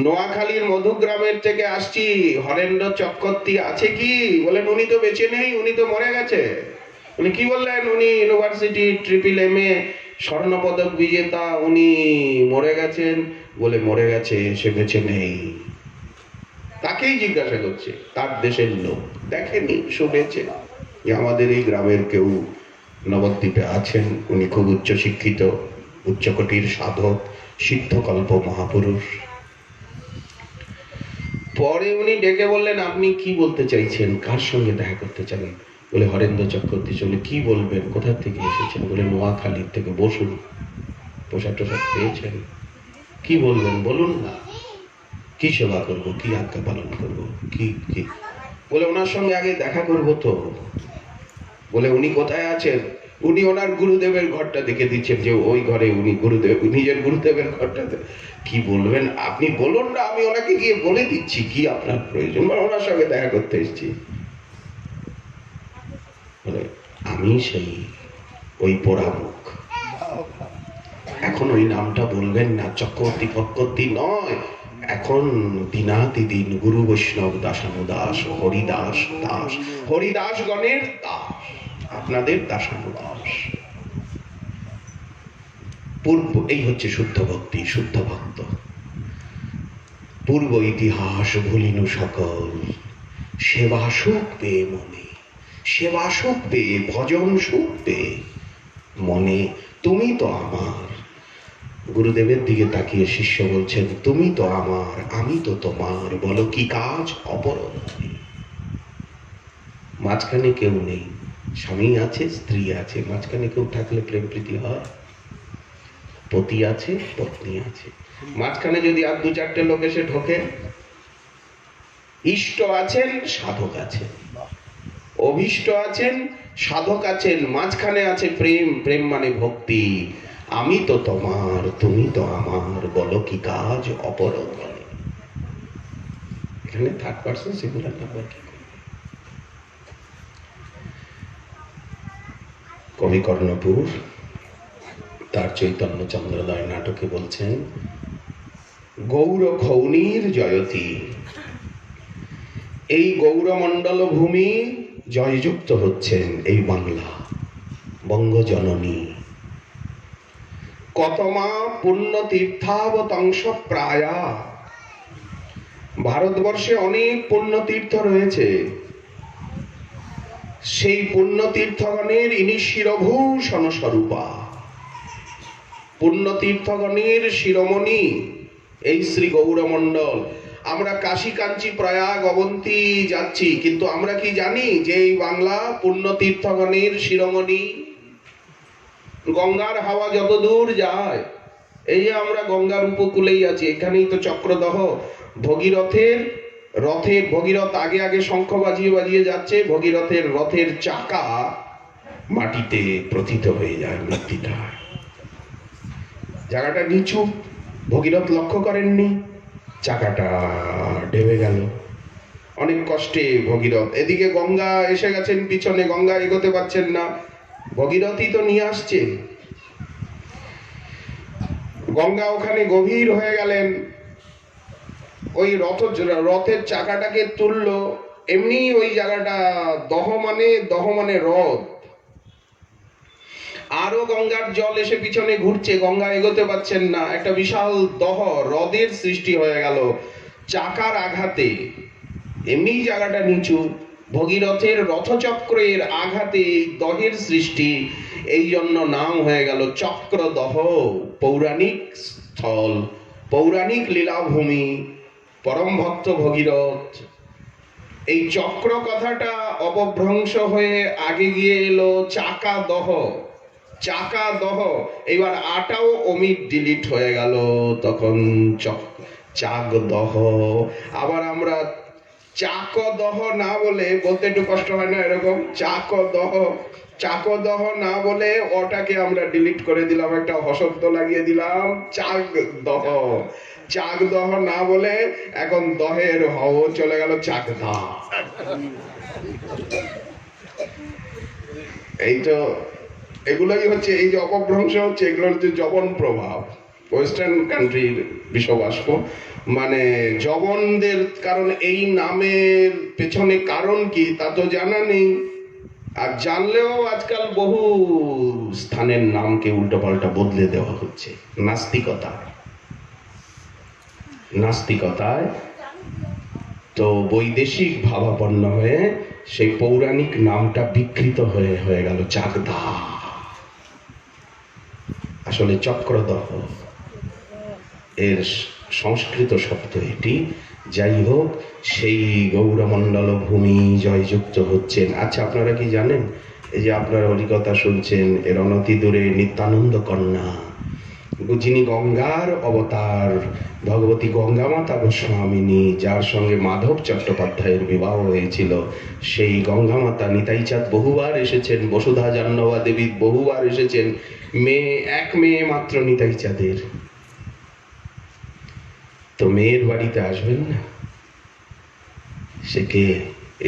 নোয়াখালীর মধুগ্রামের থেকে আসছি। হরেন্দ্র চক্রবর্তী আছে কি? বলেন উনি তো বেঁচে নেই, উনি তো মরে গেছে। উনি কি বললেন? উনি ইউনিভার্সিটি MAAA স্বর্ণপদক বিজেতা, উনি মরে গেছেন। বলে মরে গেছে, সে বেঁচে নেই। তাকেই জিজ্ঞাসা করছে, তার দেশের লোক, দেখেনি, শুনেছে যে আমাদের এই গ্রামের কেউ নবদ্বীপে আছেন, উনি খুব উচ্চ শিক্ষিত, উচ্চকোটির সাধক, সিদ্ধকল্প মহাপুরুষ। পরে উনি ডেকে বললেন, আপনি কি বলতে চাইছেন, কার সঙ্গে দেখা করতে চান? বলে হরেন্দ্র চক্রবর্তী। চলে কি বলবেন, কোথা থেকে এসেছেন? বলে নোয়াখালীর থেকে। বসুন। পোশাক টোশাক পেয়েছেন? কি বলবেন বলুন না, কি সেবা করব, কি আজ্ঞা পালন করব, কি কি বলে ওনার সঙ্গে আগে দেখা করব তো। বলে উনি কোথায় আছেন? উনি ওনার গুরুদেবের ঘরটা দেখে দিচ্ছেন যে ওই ঘরে উনি গুরুদেব, নিজের গুরুদেবের ঘরটা। কি বলবেন আপনি বলুন না, আমি ওনাকে গিয়ে বলে দিচ্ছি কি আপনার প্রয়োজন, ওনার সঙ্গে দেখা করতে এসেছি। বলে আমি সেই ওই পোড়ামুখ, এখন ওই নামটা বলবেন না, চক্রবর্তী ফক্রবর্তী নয়, এখন দিনাতিদিন গুরু বৈষ্ণব দাসানুদাস, হরিদাস দাস, হরিদাস গণের দাস, আপনাদের দাসানুদাস। পূর্ব, এই হচ্ছে শুদ্ধ ভক্তি, শুদ্ধ ভক্ত। পূর্ব ইতিহাস ভুলিনু সকল, সেবা সুখ পেয়ে মনে, সেবা সুখ পেয়ে, ভজন সুখ পেয়ে মনে, তুমি তো আমার। গুরুদেবের দিকে তাকিয়ে শিষ্য বলছেন, তুমি তো আমার, আমি তো তোমার, বলো কি কাজ অপরণ। মাঝখানে কেউ নেই, স্বামী আছে, স্ত্রী আছে, মাঝখানে কেউ থাকলে প্রেম প্রীতি হয়? পতি আছে, পত্নী আছে, মাঝখানে যদি আর দু চারটে লোক এসে ঢোকে, ইষ্ট আছেন, সাধক আছেন, অভীষ্ট আছেন, সাধক আছেন, মাঝখানে আছে প্রেম, প্রেম মানে ভক্তি। আমি তো তোমার, তুমি তো আমার, বলো কি কাজ অপরণ। এখানে থার্ড পারসন সিঙ্গুলার নাম্বার কি? কবি কর্ণপুর তার চৈতন্য চন্দ্রোদয় নাটকে বলছেন, গৌর খৌনির জয়তী, এই গৌরমণ্ডল ভূমি জয়যুক্ত হচ্ছেন এই বাংলা বঙ্গজননী। কতমা পুণ্য তীর্থাবতংশ প্রায়া, ভারতবর্ষে অনেক পুণ্য তীর্থ রয়েছে, সেই পুণ্য তীর্থগণের ইনি শিরভূষণ স্বরূপা। পুণ্য তীর্থগণের শিরোমণি এই শ্রী গৌরমণ্ডল। আমরা কাশী কাঞ্চি প্রয়াগ অবন্তী যাচ্ছি, কিন্তু আমরা কি জানি যে এই বাংলা পুণ্য তীর্থগণের শিরোমণি? গঙ্গার হাওয়া যত দূর যায়, এই যে আমরা গঙ্গার উপকূলেই আছি, এখানেই তো চক্রদহ ভগীরথের রথের, ভগীরথ আগে আগে শঙ্খ বাজিয়ে বাজিয়ে যাচ্ছে, ভগীরথের রথের চাকা মাটিতে প্রথিত হয়ে যায় মৃত্তিকায়। জায়গাটা নিচু, ভগীরথ লক্ষ্য করেননি, চাকাটা ডেবে গেল। অনেক কষ্টে ভগীরথ, এদিকে গঙ্গা এসে গেছেন পিছনে, গঙ্গা এগোতে পারছেন না, ভগীরথই তো নিয়ে আসছে। গঙ্গা ওখানে গভীর হয়ে গেলেন, ওই রথের চাকাটাকে তুললো, এমনি ওই জায়গাটা দহ মানে হ্রদ, আরো গঙ্গার জল এসে পিছনে ঘুরছে, গঙ্গা এগোতে পারছেন না, একটা বিশাল দহ হ্রদের সৃষ্টি হয়ে গেল চাকার আঘাতে। এমনি জায়গাটা নিচু, ভগীরথের রথচক্রের আঘাতে দহের সৃষ্টি, এই জন্য নাম হয়ে গেল চক্রদহ। পৌরাণিক স্থল, পৌরাণিক লীলাভূমি, পরম ভক্ত ভগীরথ। এই চক্র কথাটা অপভ্রংশ হয়ে আগে গিয়ে এলো চাকা দহ, চাকা দহ। এবার আটাও অমিট ডিলিট হয়ে গেল, তখন চাক দহ। আবার আমরা চাক দহ না বলে, বলতে একটু কষ্ট হয় না এরকম, চাক দহ, চাক দহ না বলে ওটাকে আমরা ডিলিট করে দিলাম, একটা হশব্দ লাগিয়ে দিলাম, চাক দহ। চাক দহ না বলে এখন দহের হও চলে গেল চাকদা। এই তো এগুলোই হচ্ছে, এই যে অপভ্রংশ হচ্ছে, এগুলো হচ্ছে জবন প্রভাব, ওয়েস্টার্ন কান্ট্রির বিষবাষ্প, মানে জবনদের। কারণ এই নামের পেছনে কারণ কি তা তো জানা নেই, আর জানলেও আজকাল বহু স্থানের নামকে উল্টোপাল্টা বদলে দেওয়া হচ্ছে নাস্তিকতায়। নাস্তিকতায় তো বৈদেশিক ভাবাপন্ন হয়ে সেই পৌরাণিক নামটা বিকৃত হয়ে গেল চাকদা। আসলে চক্রদহ এর সংস্কৃত শব্দ এটি। যাই হোক, সেই গৌরমণ্ডল ভূমি জয়যুক্ত হচ্ছেন। আচ্ছা, আপনারা কি জানেন, এই যে আপনারা হরিকথা শুনছেন, এর অনতি দূরে নিত্যানন্দ কন্যা যিনি গঙ্গার অবতার, ভগবতী গঙ্গা মাতা গোস্বামিনী, যার সঙ্গে মাধব চট্টোপাধ্যায়ের বিবাহ হয়েছিল, সেই গঙ্গা মাতা নিতাই চাঁদ বহুবার এসেছেন, বসুধা জাহ্নবী দেবী বহুবার এসেছেন। এক মেয়ে মাত্র নিতাই চাঁদের, তো মেয়ের বাড়িতে আসবেন না? সে কে?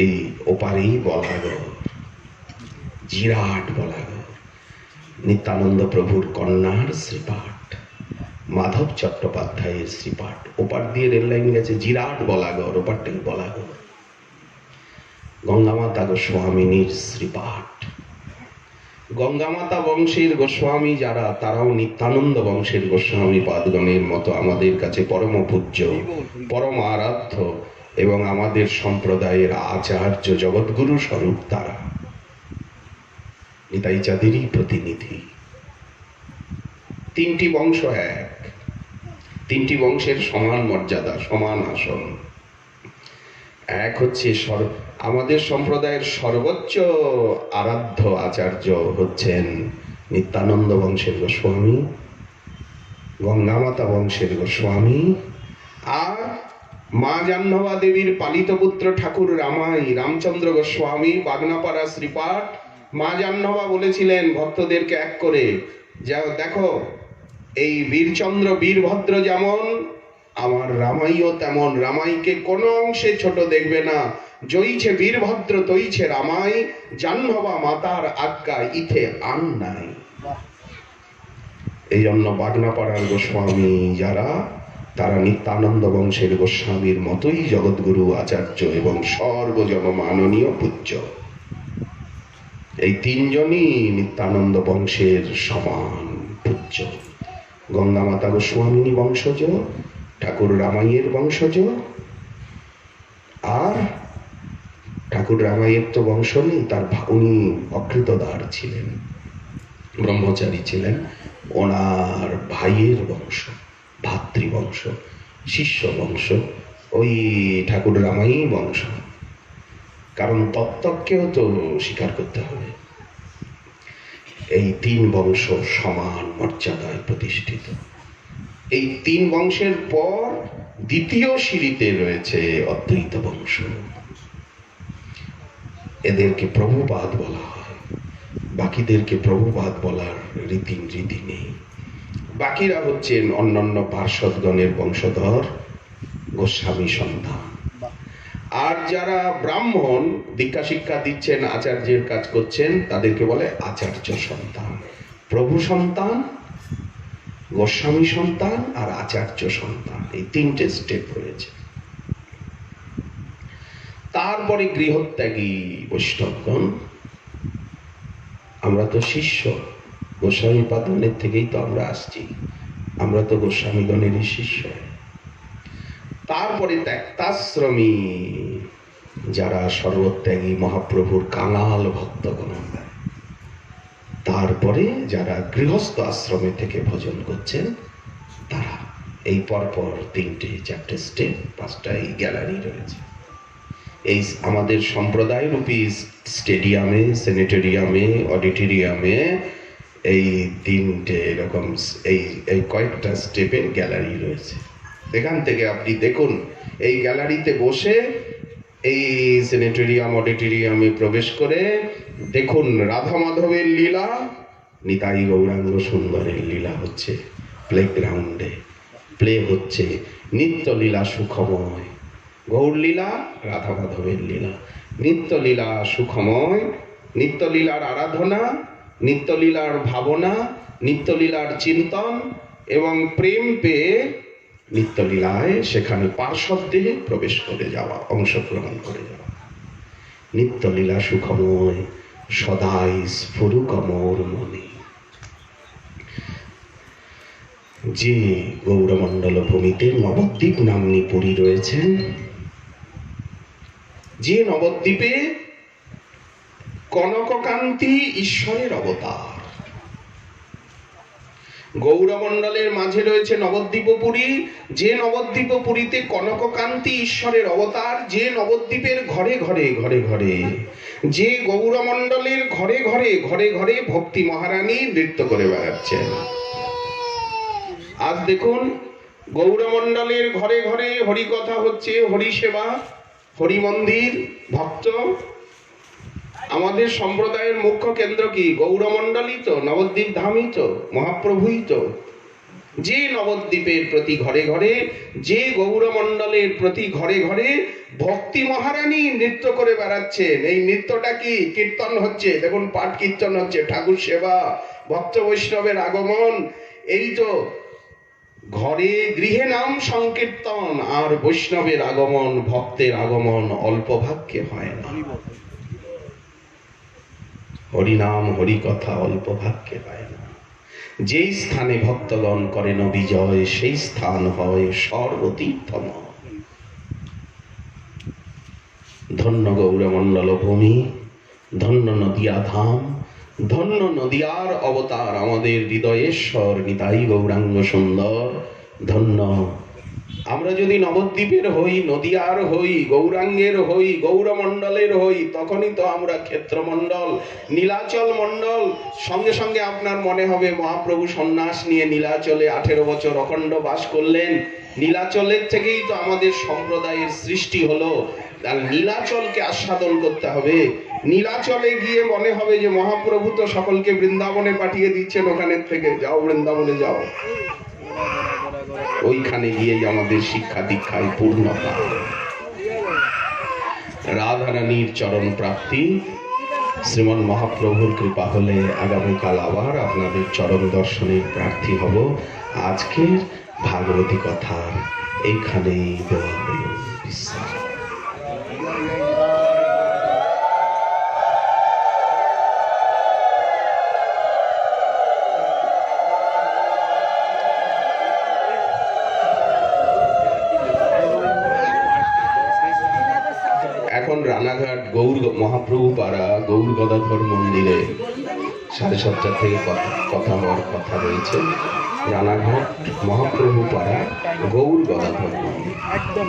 এই ওপারেই বলাগড়, জিরাট বলাগড়, নিত্যানন্দ প্রভুর কন্যার শ্রীপাঠ, মাধব চট্টোপাধ্যায়ের শ্রীপাঠ। ওপার দিয়ে রেল লাইন গেছে, জিরাট বলাগড়, ওপারটাই বলাগড়। গঙ্গামাতা গোস্বামিনীর শ্রীপাঠ। গঙ্গামাতা বংশের গোস্বামী যারা, তারাও নিত্যানন্দ বংশের গোস্বামী পাদগণের মতো আমাদের কাছে পরম পূজ্য, পরম আরাধ্য এবং আমাদের সম্প্রদায়ের আচার্য জগৎগুরু স্বরূপ। তারা নিতাই চাঁদেরই প্রতিনিধি। তিনটি বংশ এক, তিনটি বংশের সমান মর্যাদা, সমান আসন। এক হচ্ছে আমাদের সম্প্রদায়ের সর্বোচ্চ আরাধ্য আচার্য হচ্ছেন নিত্যানন্দ বংশের গোস্বামী, গঙ্গামাতা বংশের গোস্বামী, আর মা জাহ্নবা দেবীর পালিত পুত্র ঠাকুর রামাই, রামচন্দ্র গোস্বামী, বাগনাপাড়া শ্রীপাঠ। মা জাহ্নবা বলেছিলেন ভক্তদেরকে এক করে, যাও দেখো, এই বীরচন্দ্র বীরভদ্র যেমন, আমার রামাইও তেমন। রামাইকে কোনো অংশে ছোট দেখবে না। জয়ীছে বীরভদ্র তৈছে রামাই, জাহ্নবা মাতার আজ্ঞা ইথে আন নাই। এই জন্য বাগনাপাড়ার গোস্বামী যারা, তারা নিত্যানন্দ বংশের গোস্বামীর মতোই জগৎগুরু আচার্য এবং সর্বজন মাননীয় পূজ্য। এই তিনজনই নিত্যানন্দ বংশের সমান পূজ্য। গঙ্গামাতা গোস্বামিনী বংশজ, ঠাকুর রামাইয়ের বংশজ, আর ঠাকুর রামাইয়ের তো বংশ নেই, তার উনি অকৃতদার ছিলেন, ব্রহ্মচারী ছিলেন। ওনার ভাইয়ের বংশ, ভাতৃবংশ, শিষ্য বংশ, ওই ঠাকুর রামাই বংশ। কারণ তত্ত্বকেও তো স্বীকার করতে হবে। এই তিন বংশ সমান মর্যাদায় প্রতিষ্ঠিত। এই তিন বংশের পর দ্বিতীয় সিঁড়িতে রয়েছে অদ্বৈত বংশ। এদেরকে প্রভুপাদ বলা হয়, বাকিদেরকে প্রভুপাদ বলার রীতি নেই। বাকিরা হচ্ছেন অন্যান্য পার্শ্বদগণের বংশধর, গোস্বামী সন্তান। আর যারা ব্রাহ্মণ, দীক্ষা শিক্ষা দিচ্ছেন, আচার্যের কাজ করছেন, তাদেরকে বলে আচার্য সন্তান। প্রভু সন্তান, গোস্বামী সন্তান আর আচার্য সন্তান, এই তিনটে স্টেপ রয়েছে। তারপরে গৃহত্যাগী বৈষ্ণবগণ। আমরা তো শিষ্য, গোস্বামী পাদনের থেকেই তো আমরা আসছি, আমরা তো গোস্বামীগণেরই শিষ্য। তারপরে ত্যক্তাশ্রমী যারা, সর্বত্যাগী মহাপ্রভুর কাঙাল ভক্তগণ। তারপরে যারা গৃহস্থ আশ্রমে থেকে ভজন করছেন, তারা। এই পরপর তিনটে চারটে স্টেপ, পাঁচটা এই গ্যালারি রয়েছে। এই আমাদের সম্প্রদায় রূপী স্টেডিয়ামে, সেনেটোরিয়ামে, অডিটোরিয়ামে এই তিনটে এরকম এই কয়েকটা স্টেপের গ্যালারি রয়েছে। এখান থেকে আপনি দেখুন, এই গ্যালারিতে বসে এই সেনেটোরিয়াম অডিটোরিয়ামে প্রবেশ করে দেখুন রাধা মাধবের লীলা, নিতাই গৌরাঙ্গ সুন্দরের লীলা হচ্ছে প্লেগ্রাউন্ডে, প্লে হচ্ছে। নিত্যলীলা সুখময়, গৌরলীলা, রাধা মাধবের লীলা, নিত্যলীলা সুখময়, নিত্যলীলার আরাধনা, নিত্যলীলার ভাবনা, নিত্যলীলার চিন্তন এবং প্রেম পেয়ে নিত্যলীলায় সেখানে পার্শ্বদে প্রবেশ করে যাওয়া, অংশগ্রহণ করে যাওয়া। নিত্যলীলা সুখময়, সদাই স্ফুরুক মোর মনে। যে গৌরমণ্ডল ভূমিতে নবদ্বীপ নাম্নী পুরী রয়েছেন, যে নবদ্বীপে কনককান্তি ঈশ্বরের অবতার। গৌরমণ্ডলের মাঝে রয়েছে নবদ্বীপপুরী, যে নবদ্বীপপুরীতে কনককান্তি ঈশ্বরের অবতার, যে নবদ্বীপের ঘরে ঘরে ঘরে ঘরে, যে গৌরমণ্ডলের ঘরে ঘরে ঘরে ঘরে ভক্তি মহারানী নৃত্য করে বেড়াচ্ছেন। আজ দেখুন গৌরমণ্ডলের ঘরে ঘরে হরিকথা হচ্ছে, হরিসেবা, হরি মন্দির, ভক্ত। আমাদের সম্প্রদায়ের মুখ্য কেন্দ্র কি? গৌরমণ্ডলই তো, নবদ্বীপ ধামই তো, মহাপ্রভুই তো। যে নবদ্বীপের প্রতি ঘরে ঘরে, যে গৌরমণ্ডলের প্রতি ঘরে ঘরে ভক্তি মহারানী নৃত্য করে বেড়াচ্ছেন। এই নৃত্যটা কি? কীর্তন হচ্ছে, দেখুন পাঠ কীর্তন হচ্ছে, ঠাকুর সেবা, ভক্ত বৈষ্ণবের আগমন। এই তো ঘরে গৃহে নাম সংকীর্তন, আর বৈষ্ণবের আগমন, ভক্তের আগমন অল্প ভাগ্যে হয় না। হরিনাম হরিকথা অল্প ভাগ্যে পায় না। যেই স্থানে ভক্তগণ করেন বিজয়, সেই স্থান হয় সর্বতীর্থময়। ধন্য গৌরমণ্ডল ভূমি, ধন্য নদিয়া ধাম, ধন্য নদিয়ার অবতার আমাদের হৃদয়েশ্বর নিতাই গৌরাঙ্গ সুন্দর। ধন্য আমরা যদি নবদ্বীপের হই, নদিয়ার হই, গৌরাঙ্গের হই, গৌরমণ্ডলের হই, তখনই তো আমরা ক্ষেত্রমণ্ডল, নীলাচল মণ্ডল। সঙ্গে সঙ্গে আপনার মনে হবে মহাপ্রভু সন্ন্যাস নিয়ে নীলাচলে 18 বছর অখণ্ড বাস করলেন। নীলাচলের থেকেই তো আমাদের সম্প্রদায়ের সৃষ্টি হলো। আর নীলাচলকে আস্বাদন করতে হবে। নীলাচলে গিয়ে মনে হবে যে মহাপ্রভু তো সকলকে বৃন্দাবনে পাঠিয়ে দিচ্ছেন, ওখানের থেকে যাও বৃন্দাবনে যাও। ওইখানে গিয়েই আমাদের শিক্ষা দীক্ষায় পূর্ণতা। রাধারানীর চরণ প্রাপ্তি, শ্রীমন মহাপ্রভুর কৃপা হলে আগামীকাল আবার আপনাদের চরণ দর্শনের প্রার্থী হব। আজকের ভাগবতী কথা এইখানেই দেওয়া হল বিশ্রাম। এখন রানাঘাট গৌর মহাপ্রভু পাড়া গৌর গদাধর মন্দিরে 7:30 থেকে কথা হওয়ার কথা রয়েছে। রানাঘাট মহাপ্রভু পাড়া গৌর গদাধর মন্দির। একদম